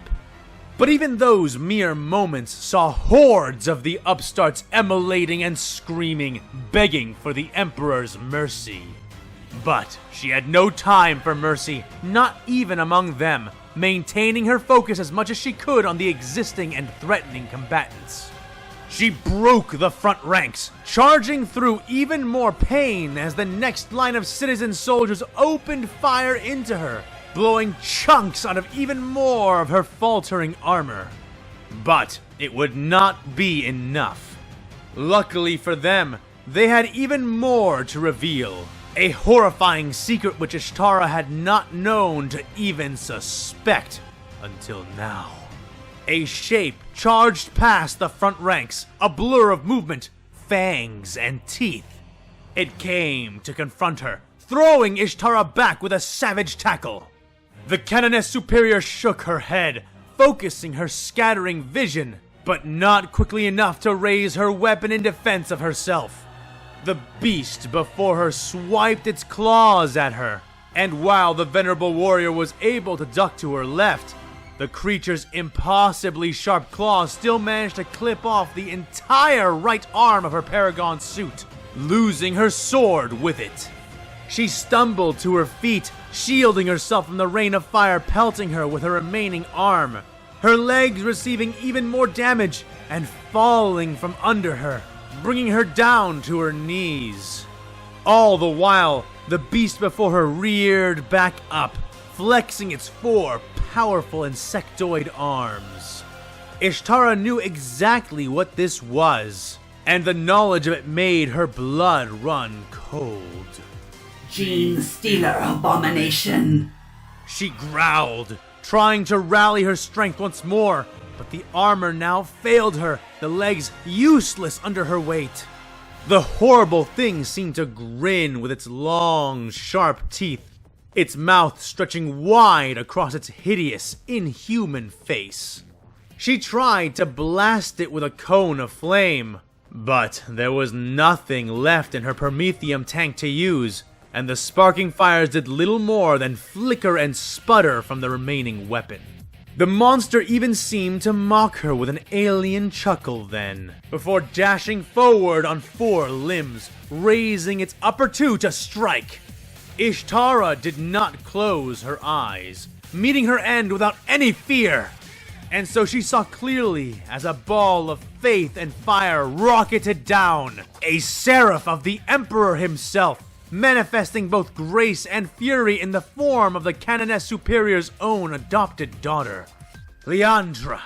But even those mere moments saw hordes of the upstarts emulating and screaming, begging for the Emperor's mercy. But she had no time for mercy, not even among them, maintaining her focus as much as she could on the existing and threatening combatants. She broke the front ranks, charging through even more pain as the next line of citizen soldiers opened fire into her, blowing chunks out of even more of her faltering armor. But it would not be enough. Luckily for them, they had even more to reveal. A horrifying secret which Ishtara had not known to even suspect until now. A shape charged past the front ranks, a blur of movement, fangs and teeth. It came to confront her, throwing Ishtara back with a savage tackle. The Canoness superior shook her head, focusing her scattering vision, but not quickly enough to raise her weapon in defense of herself. The beast before her swiped its claws at her, and while the venerable warrior was able to duck to her left, the creature's impossibly sharp claws still managed to clip off the entire right arm of her paragon suit, losing her sword with it. She stumbled to her feet, shielding herself from the rain of fire pelting her with her remaining arm, her legs receiving even more damage and falling from under her, bringing her down to her knees. All the while, the beast before her reared back up, flexing its four powerful insectoid arms. Ishtara knew exactly what this was, and the knowledge of it made her blood run cold. Gene Stealer abomination! She growled, trying to rally her strength once more, but the armor now failed her, the legs useless under her weight. The horrible thing seemed to grin with its long, sharp teeth, its mouth stretching wide across its hideous, inhuman face. She tried to blast it with a cone of flame, but there was nothing left in her Prometheum tank to use, and the sparking fires did little more than flicker and sputter from the remaining weapon. The monster even seemed to mock her with an alien chuckle then, before dashing forward on 4 limbs, raising its upper 2 to strike. Ishtara did not close her eyes, meeting her end without any fear. And so she saw clearly as a ball of faith and fire rocketed down, a seraph of the Emperor himself, manifesting both grace and fury in the form of the Canoness Superior's own adopted daughter, Leandra.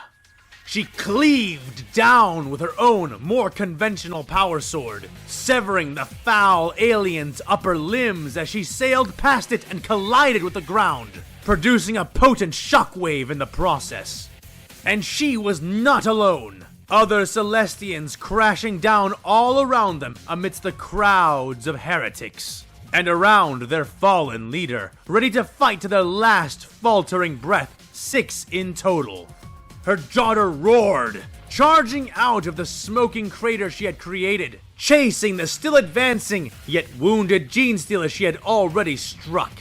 She cleaved down with her own, more conventional power sword, severing the foul alien's upper limbs as she sailed past it and collided with the ground, producing a potent shockwave in the process. And she was not alone. Other Celestians crashing down all around them amidst the crowds of heretics, and around their fallen leader, ready to fight to their last faltering breath, 6 in total. Her daughter roared, charging out of the smoking crater she had created, chasing the still advancing, yet wounded Genestealer she had already struck.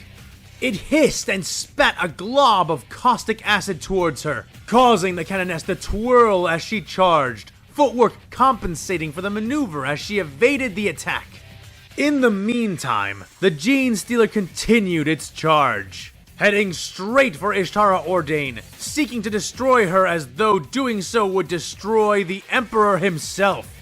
It hissed and spat a glob of caustic acid towards her, causing the Canoness to twirl as she charged, footwork compensating for the maneuver as she evaded the attack. In the meantime, the Genestealer continued its charge, heading straight for Ishtara Ordain, seeking to destroy her as though doing so would destroy the Emperor himself.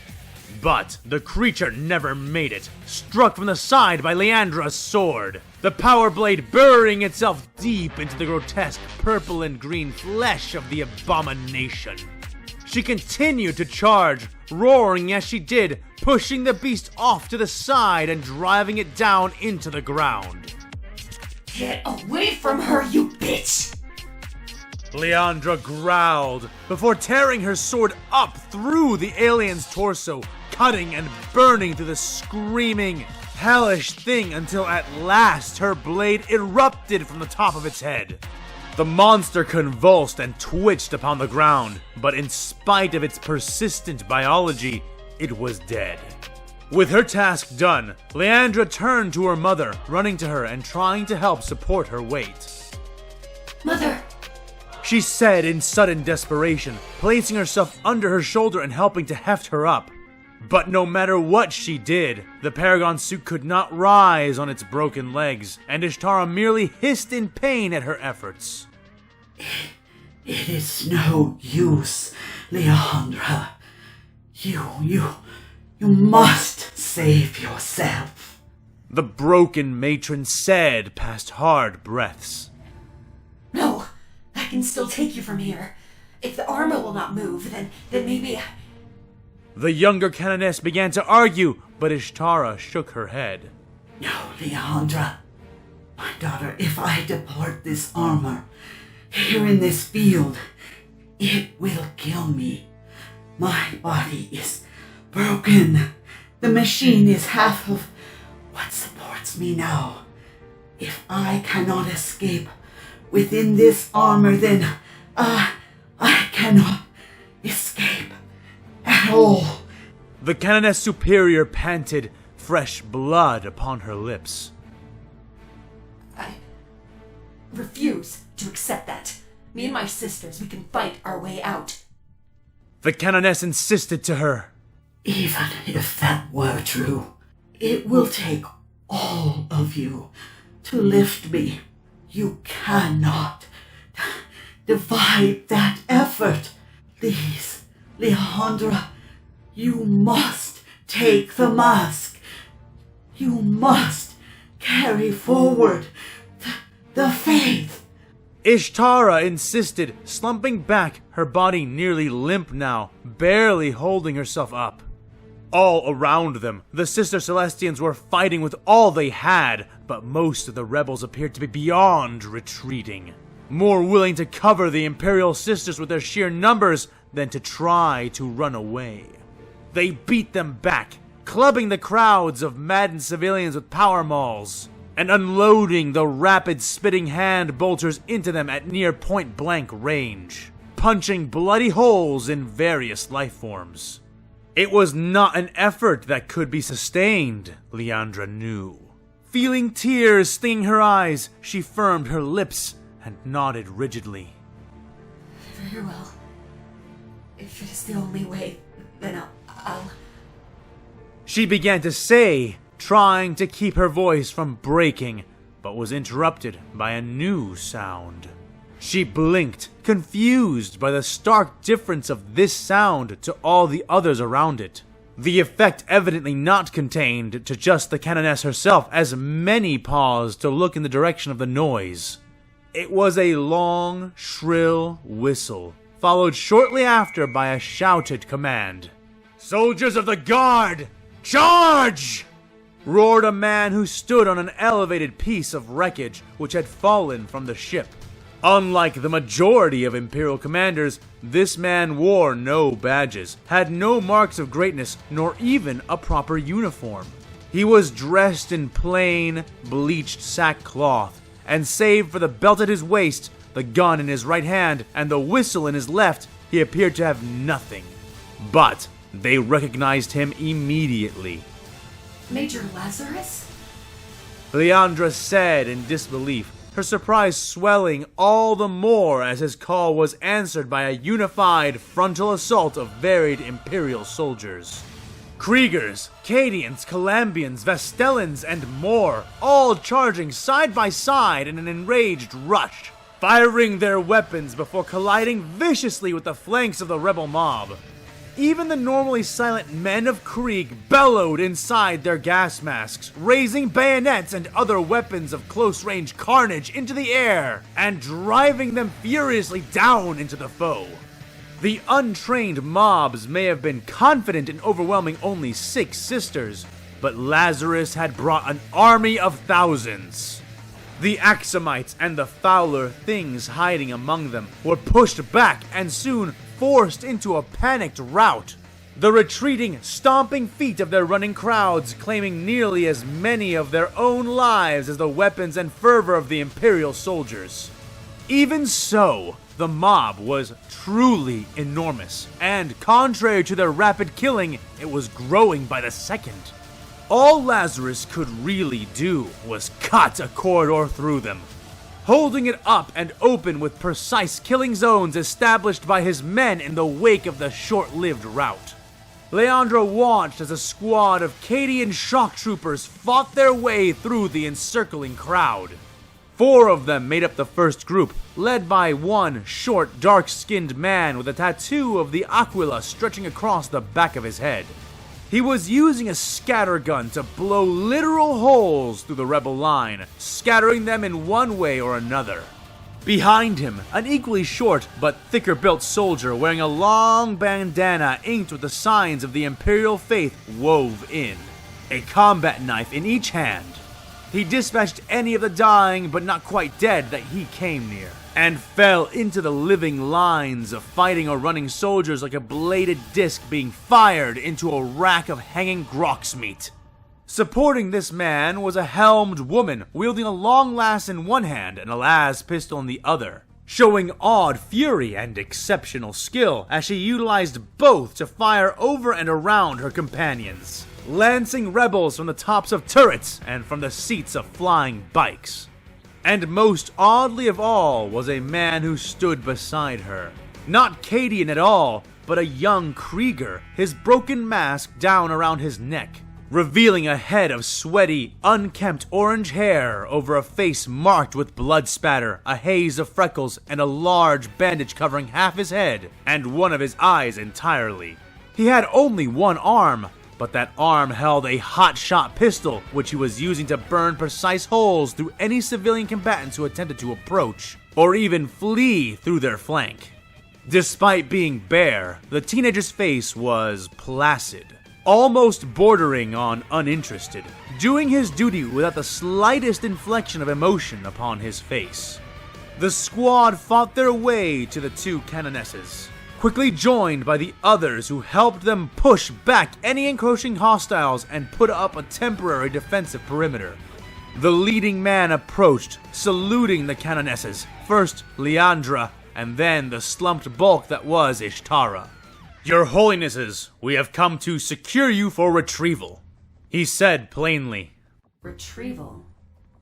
But the creature never made it, struck from the side by Leandra's sword, the power blade burying itself deep into the grotesque purple and green flesh of the abomination. She continued to charge, roaring as she did, pushing the beast off to the side and driving it down into the ground. Get away from her, you bitch! Leandra growled before tearing her sword up through the alien's torso, cutting and burning through the screaming, hellish thing until at last her blade erupted from the top of its head. The monster convulsed and twitched upon the ground, but in spite of its persistent biology, it was dead. With her task done, Leandra turned to her mother, running to her and trying to help support her weight. Mother! She said in sudden desperation, placing herself under her shoulder and helping to heft her up. But no matter what she did, the Paragon suit could not rise on its broken legs, and Ishtara merely hissed in pain at her efforts. It is no use, Leandra. You must save yourself. The broken matron said past hard breaths. No, I can still take you from here. If the armor will not move, then maybe... The younger Canoness began to argue, but Ishtara shook her head. No, Leandra. My daughter, if I deport this armor here in this field, it will kill me. My body is broken. The machine is half of what supports me now. If I cannot escape within this armor, then I cannot escape at all. The Canoness Superior panted, fresh blood upon her lips. I refuse to accept that. Me and my sisters, we can fight our way out. The Canoness insisted to her. Even if that were true, it will take all of you to lift me. You cannot divide that effort. Please, Leandra, you must take the mask. You must carry forward the faith. Ishtara insisted, slumping back, her body nearly limp now, barely holding herself up. All around them, the Sister Celestians were fighting with all they had, but most of the rebels appeared to be beyond retreating. more willing to cover the Imperial sisters with their sheer numbers than to try to run away. They beat them back, clubbing the crowds of maddened civilians with power mauls, and unloading the rapid spitting hand bolters into them at near point-blank range, punching bloody holes in various life forms. It was not an effort that could be sustained, Leandra knew. Feeling tears stinging her eyes, she firmed her lips and nodded rigidly. Very well. If it is the only way, then I'll... She began to say, trying to keep her voice from breaking, but was interrupted by a new sound. She blinked, confused by the stark difference of this sound to all the others around it. The effect evidently not contained to just the Canoness herself, as many paused to look in the direction of the noise. It was a long, shrill whistle, followed shortly after by a shouted command. "Soldiers of the Guard! Charge!" roared a man who stood on an elevated piece of wreckage which had fallen from the ship. Unlike the majority of Imperial commanders, this man wore no badges, had no marks of greatness, nor even a proper uniform. He was dressed in plain, bleached sackcloth, and save for the belt at his waist, the gun in his right hand, and the whistle in his left, he appeared to have nothing. But they recognized him immediately. Major Lazarus? Leandra said in disbelief, her surprise swelling all the more as his call was answered by a unified frontal assault of varied Imperial soldiers. Kriegers, Cadians, Calambians, Vestellans, and more, all charging side by side in an enraged rush, firing their weapons before colliding viciously with the flanks of the rebel mob. Even the normally silent men of Krieg bellowed inside their gas masks, raising bayonets and other weapons of close-range carnage into the air, and driving them furiously down into the foe. The untrained mobs may have been confident in overwhelming only 6 sisters, but Lazarus had brought an army of thousands. The Axomites and the fouler things hiding among them were pushed back and soon forced into a panicked rout. The retreating, stomping feet of their running crowds claiming nearly as many of their own lives as the weapons and fervor of the Imperial soldiers. Even so, the mob was truly enormous, and contrary to their rapid killing, it was growing by the second. All Lazarus could really do was cut a corridor through them, holding it up and open with precise killing zones established by his men in the wake of the short-lived rout. Leandra watched as a squad of Cadian shock troopers fought their way through the encircling crowd. 4 of them made up the first group, led by one short, dark-skinned man with a tattoo of the Aquila stretching across the back of his head. He was using a scattergun to blow literal holes through the rebel line, scattering them in one way or another. Behind him, an equally short but thicker-built soldier wearing a long bandana inked with the signs of the Imperial faith wove in, a combat knife in each hand. He dispatched any of the dying but not quite dead that he came near, and fell into the living lines of fighting or running soldiers like a bladed disc being fired into a rack of hanging grox meat. Supporting this man was a helmed woman wielding a long lass in one hand and a las pistol in the other, showing odd fury and exceptional skill as she utilized both to fire over and around her companions, lancing rebels from the tops of turrets and from the seats of flying bikes. And most oddly of all was a man who stood beside her. Not Cadian at all, but a young Krieger, his broken mask down around his neck, revealing a head of sweaty, unkempt orange hair over a face marked with blood spatter, a haze of freckles, and a large bandage covering half his head and one of his eyes entirely. He had only one arm, but that arm held a hot-shot pistol, which he was using to burn precise holes through any civilian combatants who attempted to approach, or even flee through their flank. Despite being bare, the teenager's face was placid, almost bordering on uninterested, doing his duty without the slightest inflection of emotion upon his face. The squad fought their way to the two Canonesses, quickly joined by the others who helped them push back any encroaching hostiles and put up a temporary defensive perimeter. The leading man approached, saluting the Canonesses, first Leandra, and then the slumped bulk that was Ishtara. "Your Holinesses, we have come to secure you for retrieval," he said plainly. Retrieval?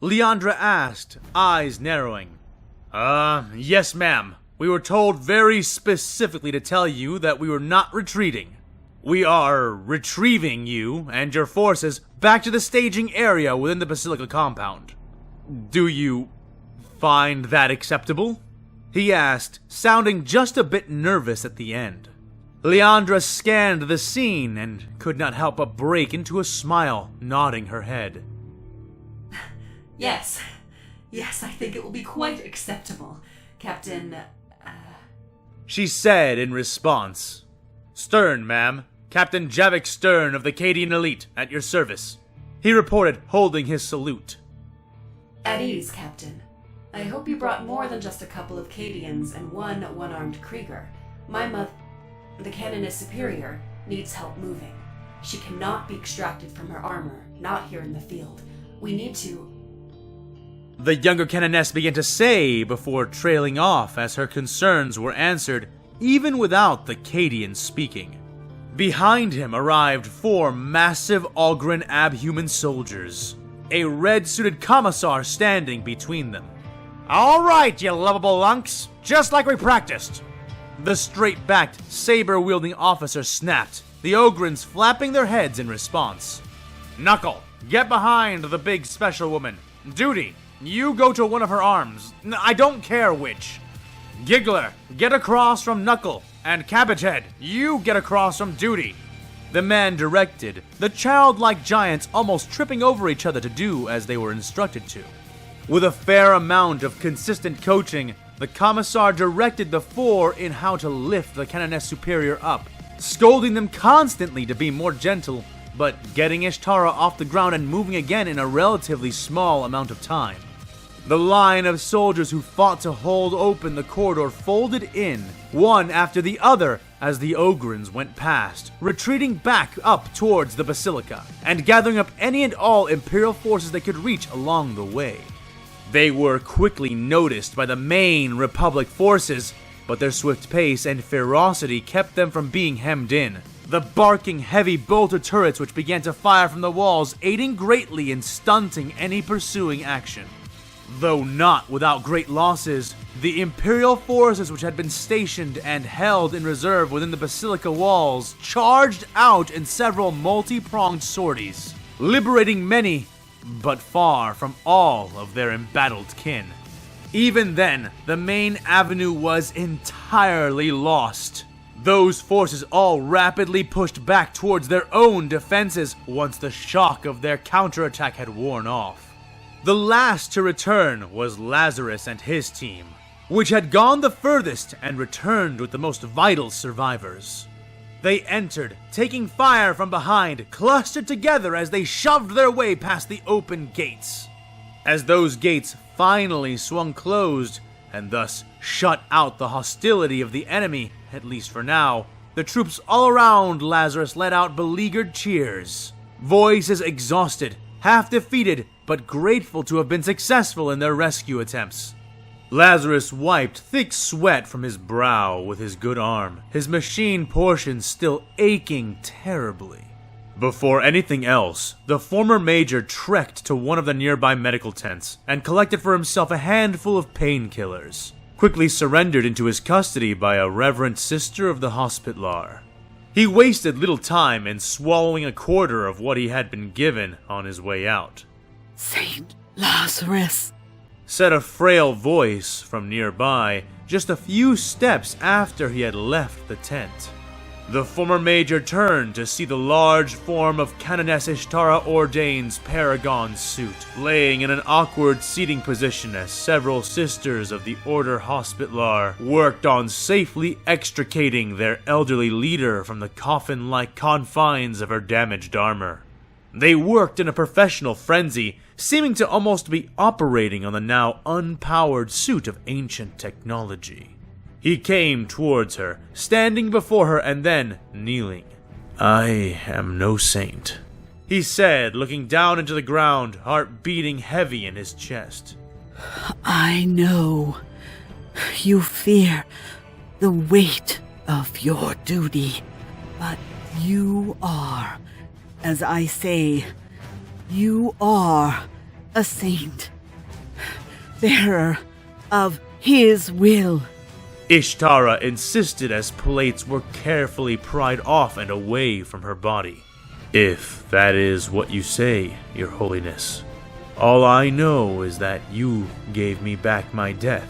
Leandra asked, eyes narrowing. Yes, ma'am. We were told very specifically to tell you that we were not retreating. We are retrieving you and your forces back to the staging area within the Basilica compound. Do you find that acceptable?" he asked, sounding just a bit nervous at the end. Leandra scanned the scene and could not help but break into a smile, nodding her head. Yes. Yes, I think it will be quite acceptable, Captain... she said in response. "Stern, ma'am. Captain Javik Stern of the Cadian Elite, at your service," he reported, holding his salute. At ease, Captain. I hope you brought more than just a couple of Cadians and one-armed Krieger. My the Canoness Superior, needs help moving. She cannot be extracted from her armor, not here in the field. We need to... The younger Canoness began to say before trailing off as her concerns were answered, even without the Cadian speaking. Behind him arrived 4 massive Algren abhuman soldiers, a red-suited commissar standing between them. "All right, you lovable lunks, just like we practiced," the straight-backed, saber-wielding officer snapped, the Ogrins flapping their heads in response. "Knuckle, get behind the big special woman. Duty, you go to one of her arms. I don't care which. Giggler, get across from Knuckle, and Cabbagehead, you get across from Duty," the man directed, the childlike giants almost tripping over each other to do as they were instructed to. With a fair amount of consistent coaching, the commissar directed the 4 in how to lift the Canoness Superior up, scolding them constantly to be more gentle, but getting Ishtara off the ground and moving again in a relatively small amount of time. The line of soldiers who fought to hold open the corridor folded in, one after the other, as the Ogrins went past, retreating back up towards the Basilica, and gathering up any and all Imperial forces they could reach along the way. They were quickly noticed by the main Republic forces, but their swift pace and ferocity kept them from being hemmed in, the barking heavy bolter turrets which began to fire from the walls aiding greatly in stunting any pursuing action. Though not without great losses, the Imperial forces which had been stationed and held in reserve within the Basilica walls charged out in several multi-pronged sorties, liberating many, but far from all of their embattled kin. Even then, the main avenue was entirely lost. Those forces all rapidly pushed back towards their own defenses once the shock of their counterattack had worn off. The last to return was Lazarus and his team, which had gone the furthest and returned with the most vital survivors. They entered, taking fire from behind, clustered together as they shoved their way past the open gates. As those gates finally swung closed, and thus shut out the hostility of the enemy, at least for now, the troops all around Lazarus let out beleaguered cheers, voices exhausted, half defeated, but grateful to have been successful in their rescue attempts. Lazarus wiped thick sweat from his brow with his good arm, his machine portion still aching terribly. Before anything else, the former major trekked to one of the nearby medical tents and collected for himself a handful of painkillers, quickly surrendered into his custody by a reverent sister of the Hospitaller. He wasted little time in swallowing a quarter of what he had been given on his way out. "Saint Lazarus," said a frail voice from nearby, just a few steps after he had left the tent. The former major turned to see the large form of Canoness Ishtara Ordain's paragon suit, laying in an awkward seating position as several sisters of the Order Hospitaller worked on safely extricating their elderly leader from the coffin-like confines of her damaged armor. They worked in a professional frenzy, seeming to almost be operating on the now unpowered suit of ancient technology. He came towards her, standing before her and then kneeling. "I am no saint," he said, looking down into the ground, heart beating heavy in his chest. I know. You fear the weight of your duty, but you are, as I say, you are a saint, bearer of his will. Ishtara insisted as plates were carefully pried off and away from her body. "If that is what you say, Your Holiness, all I know is that you gave me back my death.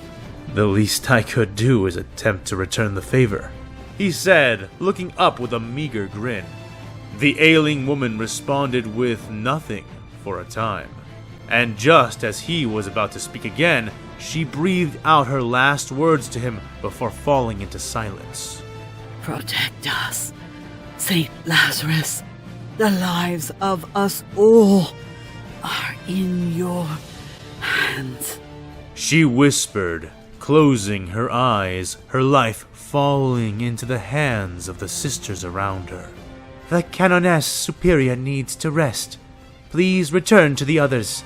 The least I could do is attempt to return the favor," he said, looking up with a meager grin. The ailing woman responded with nothing for a time, and just as he was about to speak again, she breathed out her last words to him before falling into silence. Protect us, Saint Lazarus. The lives of us all are in your hands. She whispered, closing her eyes, her life falling into the hands of the sisters around her. "The Canoness Superior needs to rest. Please return to the others,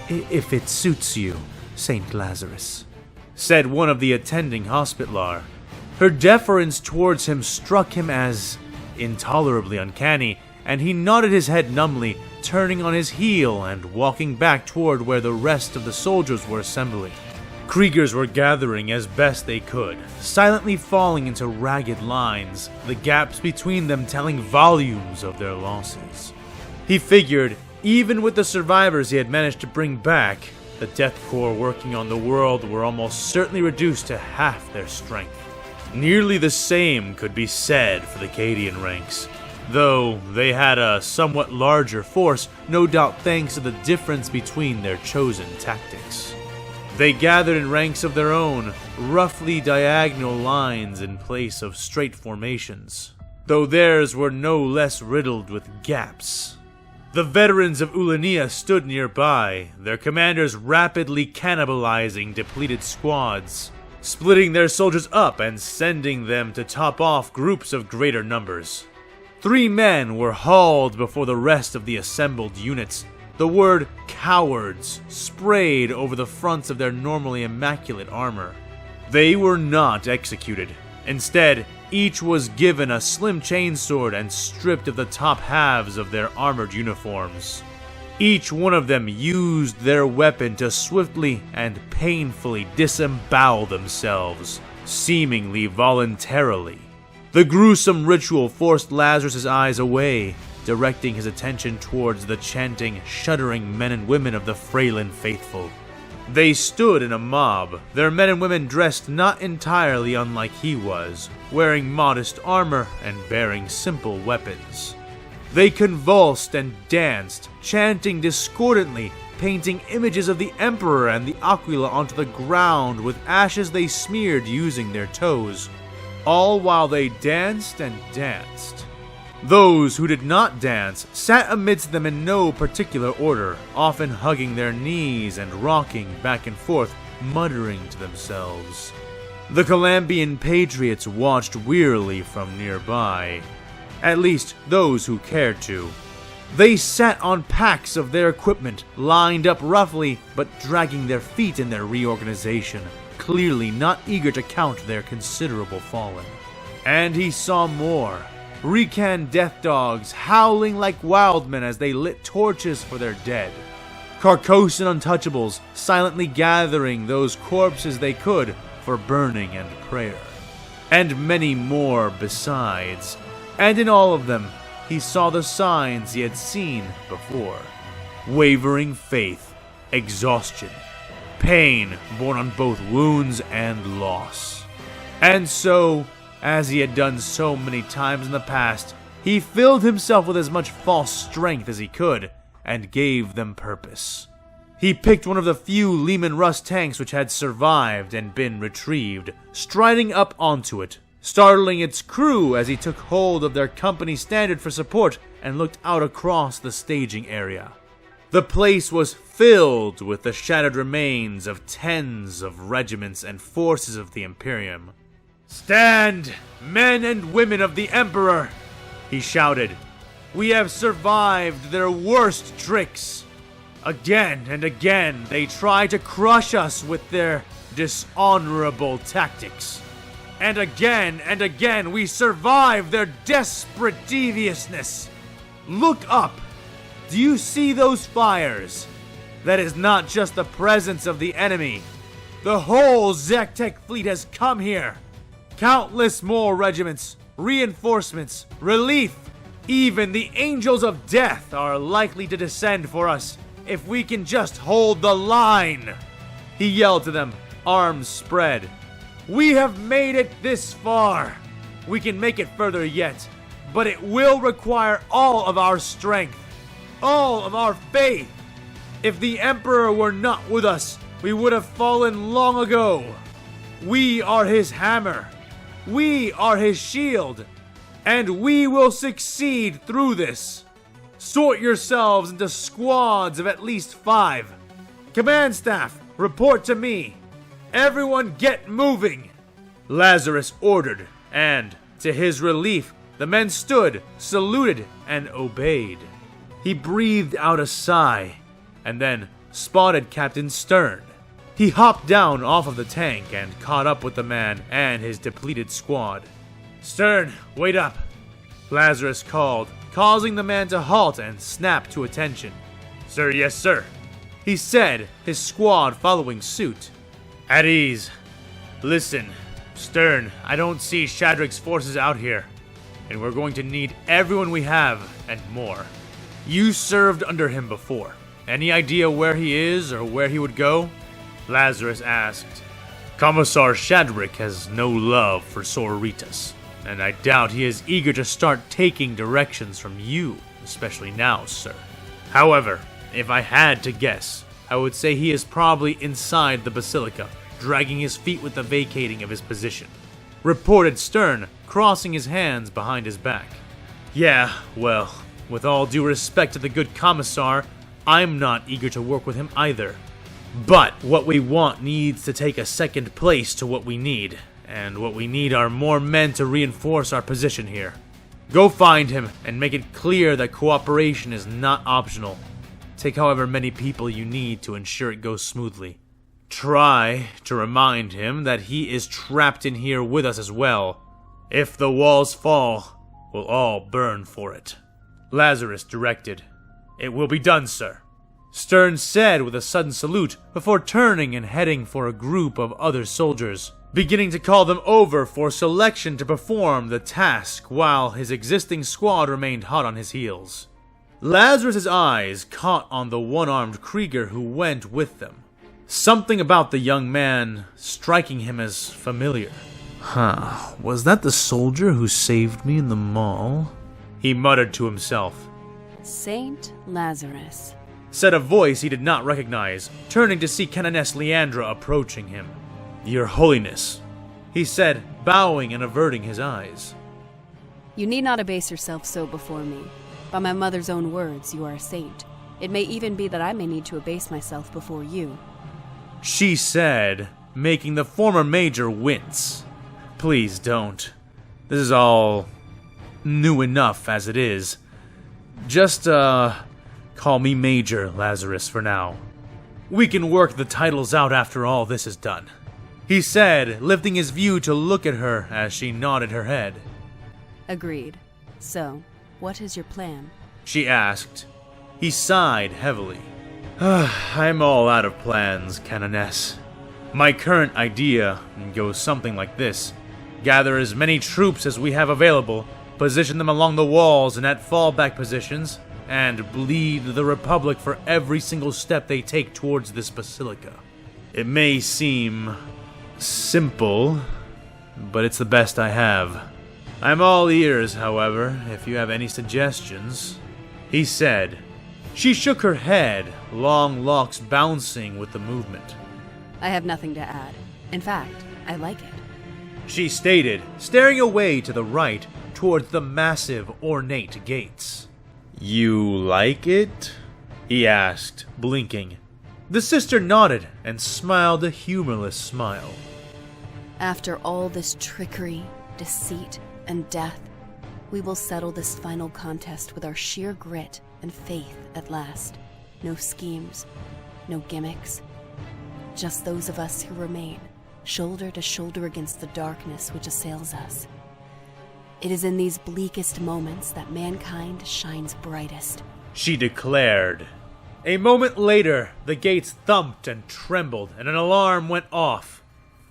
if it suits you, Saint Lazarus," said one of the attending hospitaller. Her deference towards him struck him as intolerably uncanny, and he nodded his head numbly, turning on his heel and walking back toward where the rest of the soldiers were assembling. Kriegers were gathering as best they could, silently falling into ragged lines, the gaps between them telling volumes of their losses. He figured, even with the survivors he had managed to bring back, the Death Corps working on the world were almost certainly reduced to half their strength. Nearly the same could be said for the Cadian ranks, though they had a somewhat larger force, no doubt thanks to the difference between their chosen tactics. They gathered in ranks of their own, roughly diagonal lines in place of straight formations, though theirs were no less riddled with gaps. The veterans of Ulania stood nearby, their commanders rapidly cannibalizing depleted squads, splitting their soldiers up and sending them to top off groups of greater numbers. 3 men were hauled before the rest of the assembled units, the word cowards sprayed over the fronts of their normally immaculate armor. They were not executed. Instead, each was given a slim chainsword and stripped of the top halves of their armored uniforms. Each one of them used their weapon to swiftly and painfully disembowel themselves, seemingly voluntarily. The gruesome ritual forced Lazarus' eyes away, directing his attention towards the chanting, shuddering men and women of the Freylin faithful. They stood in a mob, their men and women dressed not entirely unlike he was, wearing modest armor and bearing simple weapons. They convulsed and danced, chanting discordantly, painting images of the Emperor and the Aquila onto the ground with ashes they smeared using their toes, all while they danced and danced. Those who did not dance sat amidst them in no particular order, often hugging their knees and rocking back and forth, muttering to themselves. The Calambian patriots watched wearily from nearby, at least those who cared to. They sat on packs of their equipment, lined up roughly, but dragging their feet in their reorganization, clearly not eager to count their considerable fallen. And he saw more. Recan death dogs howling like wild men as they lit torches for their dead. Carcosan untouchables silently gathering those corpses they could for burning and prayer. And many more besides. And in all of them, he saw the signs he had seen before. Wavering faith, exhaustion, pain born on both wounds and loss. And so, as he had done so many times in the past, he filled himself with as much false strength as he could, and gave them purpose. He picked one of the few Lehman Russ tanks which had survived and been retrieved, striding up onto it, startling its crew as he took hold of their company standard for support and looked out across the staging area. The place was filled with the shattered remains of tens of regiments and forces of the Imperium. "Stand, men and women of the Emperor!" he shouted. "We have survived their worst tricks. Again and again they try to crush us with their dishonorable tactics. And again we survive their desperate deviousness. Look up! Do you see those fires? That is not just the presence of the enemy. The whole Zektek fleet has come here. Countless more regiments, reinforcements, relief. Even the angels of death are likely to descend for us if we can just hold the line." He yelled to them, arms spread. "We have made it this far. We can make it further yet, but it will require all of our strength, all of our faith. If the Emperor were not with us, we would have fallen long ago. We are his hammer. We are his shield. And we will succeed through this. Sort yourselves into squads of at least 5. Command staff, report to me. Everyone get moving." Lazarus ordered, and, to his relief, the men stood, saluted, and obeyed. He breathed out a sigh, and then spotted Captain Stern. He hopped down off of the tank and caught up with the man and his depleted squad. "Stern, wait up," Lazarus called, causing the man to halt and snap to attention. "Sir, yes, sir," he said, his squad following suit. "At ease. Listen, Stern, I don't see Shadrach's forces out here, and we're going to need everyone we have and more. You served under him before. Any idea where he is or where he would go?" Lazarus asked. "Commissar Shadrach has no love for Sororitas, and I doubt he is eager to start taking directions from you, especially now, sir. However, if I had to guess, I would say he is probably inside the Basilica, dragging his feet with the vacating of his position," reported Stern, crossing his hands behind his back. "Yeah, well, with all due respect to the good Commissar, I'm not eager to work with him either. But what we want needs to take a second place to what we need, and what we need are more men to reinforce our position here. Go find him and make it clear that cooperation is not optional. Take however many people you need to ensure it goes smoothly. Try to remind him that he is trapped in here with us as well. If the walls fall, we'll all burn for it," Lazarus directed. "It will be done, sir," Stern said with a sudden salute before turning and heading for a group of other soldiers, beginning to call them over for selection to perform the task while his existing squad remained hot on his heels. Lazarus's eyes caught on the one-armed Krieger who went with them. Something about the young man striking him as familiar. Was that the soldier who saved me in the mall? He muttered to himself. Saint Lazarus, said a voice he did not recognize, turning to see Canoness Leandra approaching him. "Your Holiness," he said, bowing and averting his eyes. you need not abase yourself so before me. By my mother's own words, you are a saint. It may even be that I may need to abase myself before you," she said, making the former major wince. "Please don't. This is all new enough as it is. Just, call me Major Lazarus for now. We can work the titles out after all this is done," he said, lifting his view to look at her as she nodded her head. Agreed. So, what is your plan? She asked. He sighed heavily. I'm all out of plans, Canoness. My current idea goes something like this. Gather as many troops as we have available, position them along the walls and at fallback positions, and bleed the Republic for every single step they take towards this Basilica. It may seem simple, but it's the best I have. I'm all ears, however, if you have any suggestions, he said. She shook her head, long locks bouncing with the movement. I have nothing to add. In fact, I like it, she stated, staring away to the right towards the massive, ornate gates. You like it? He asked, blinking. The sister nodded and smiled a humorless smile. After all this trickery, deceit, and death, we will settle this final contest with our sheer grit and faith at last. No schemes, no gimmicks. Just those of us who remain, shoulder to shoulder against the darkness which assails us. It is in these bleakest moments that mankind shines brightest, She declared. A moment later, the gates thumped and trembled, and an alarm went off.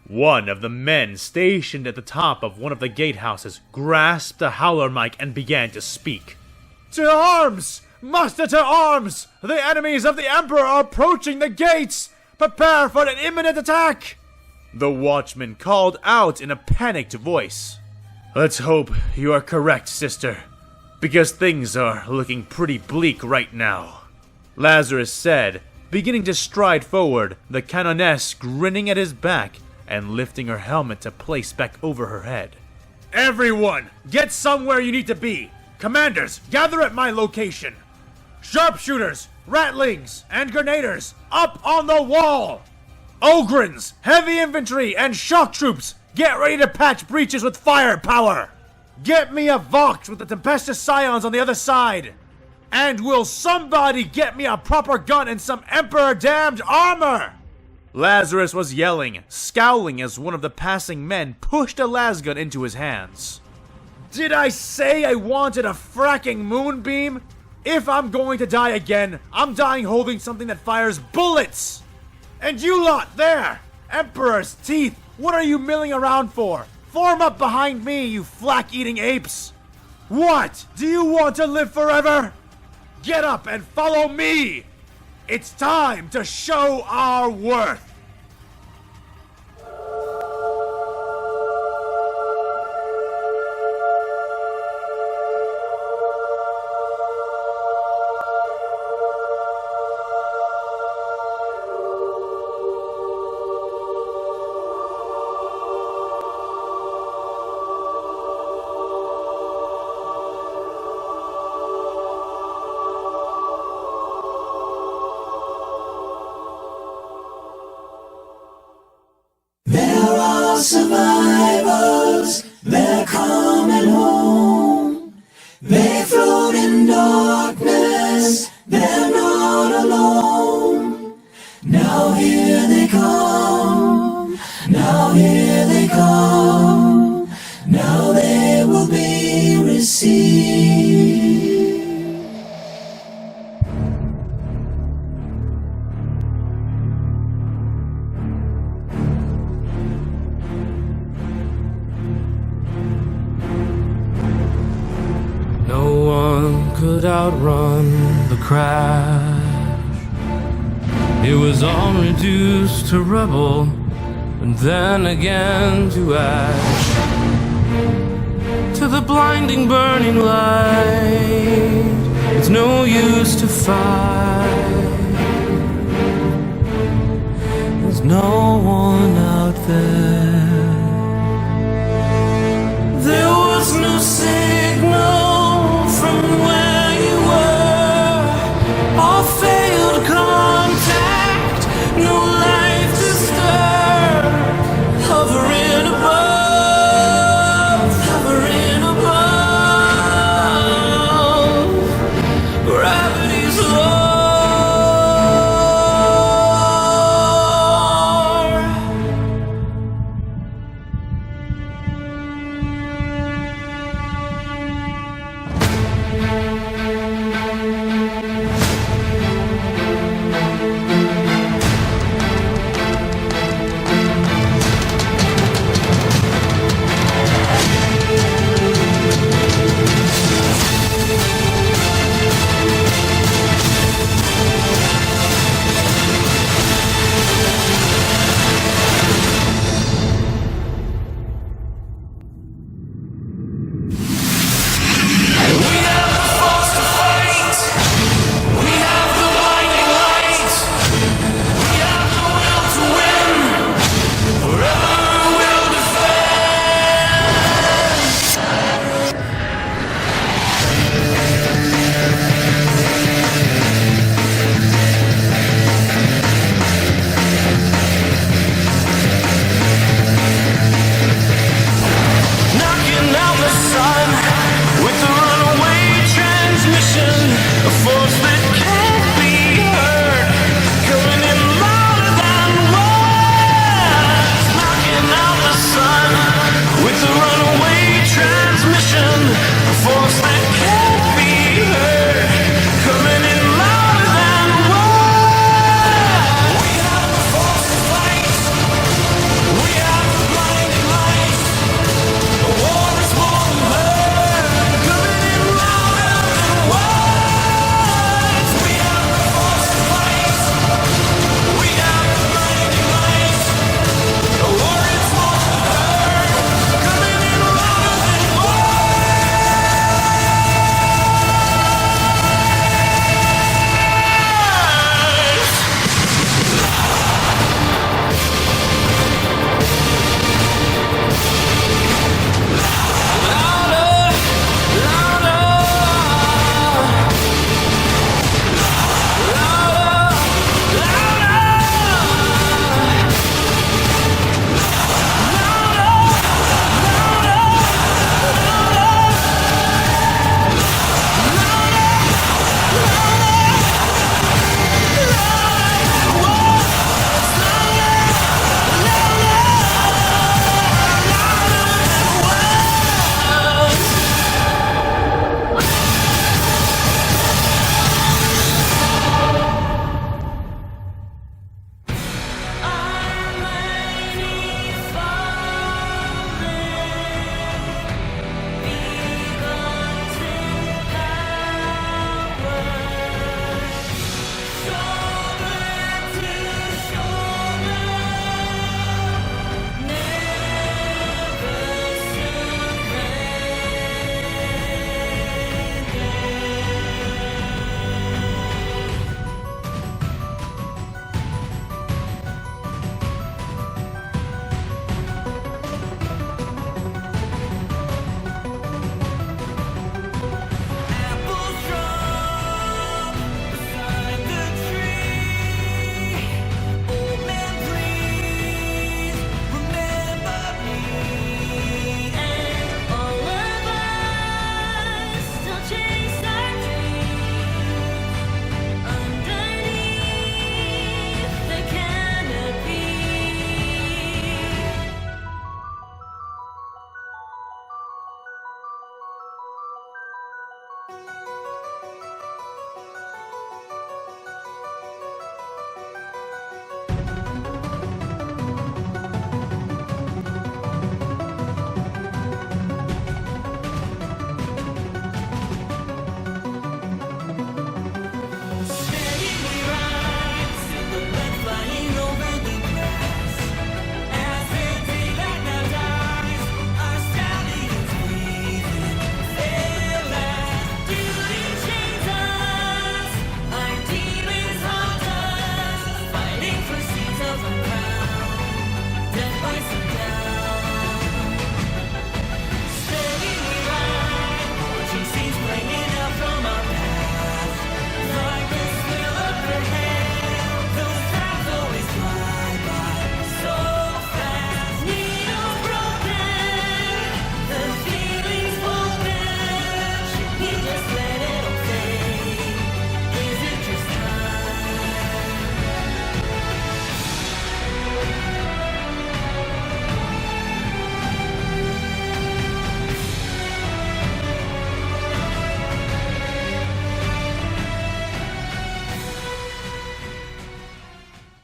One of the men stationed at the top of one of the gatehouses grasped a howler mic and began to speak. To arms! Muster to arms! The enemies of the Emperor are approaching the gates! Prepare for an imminent attack! The watchman called out in a panicked voice. Let's hope you are correct, sister, because things are looking pretty bleak right now, Lazarus said, beginning to stride forward, the Canoness grinning at his back and lifting her helmet to place back over her head. Everyone, get somewhere you need to be. Commanders, gather at my location. Sharpshooters, ratlings, and grenadiers, up on the wall! Ogrins, heavy infantry, and shock troops, get ready to patch breaches with firepower! Get me a Vox with the Tempestus Scions on the other side! And will somebody get me a proper gun and some Emperor-damned armor? Lazarus was yelling, scowling as one of the passing men pushed a lasgun into his hands. Did I say I wanted a fracking moonbeam? If I'm going to die again, I'm dying holding something that fires bullets! And you lot there! Emperor's teeth! What are you milling around for? Form up behind me, you flak-eating apes! What? Do you want to live forever? Get up and follow me! It's time to show our worth! Survivors, they're coming home. They float in darkness, they're not alone. Now here they come, now here they come. Now they will be received. Could outrun the crash. It was all reduced to rubble, and then again to ash. To the blinding burning light, it's no use to fight. There's no one out there. There was no signal from where you were, or failed contact, no life disturbed, hovering above, gravity's low.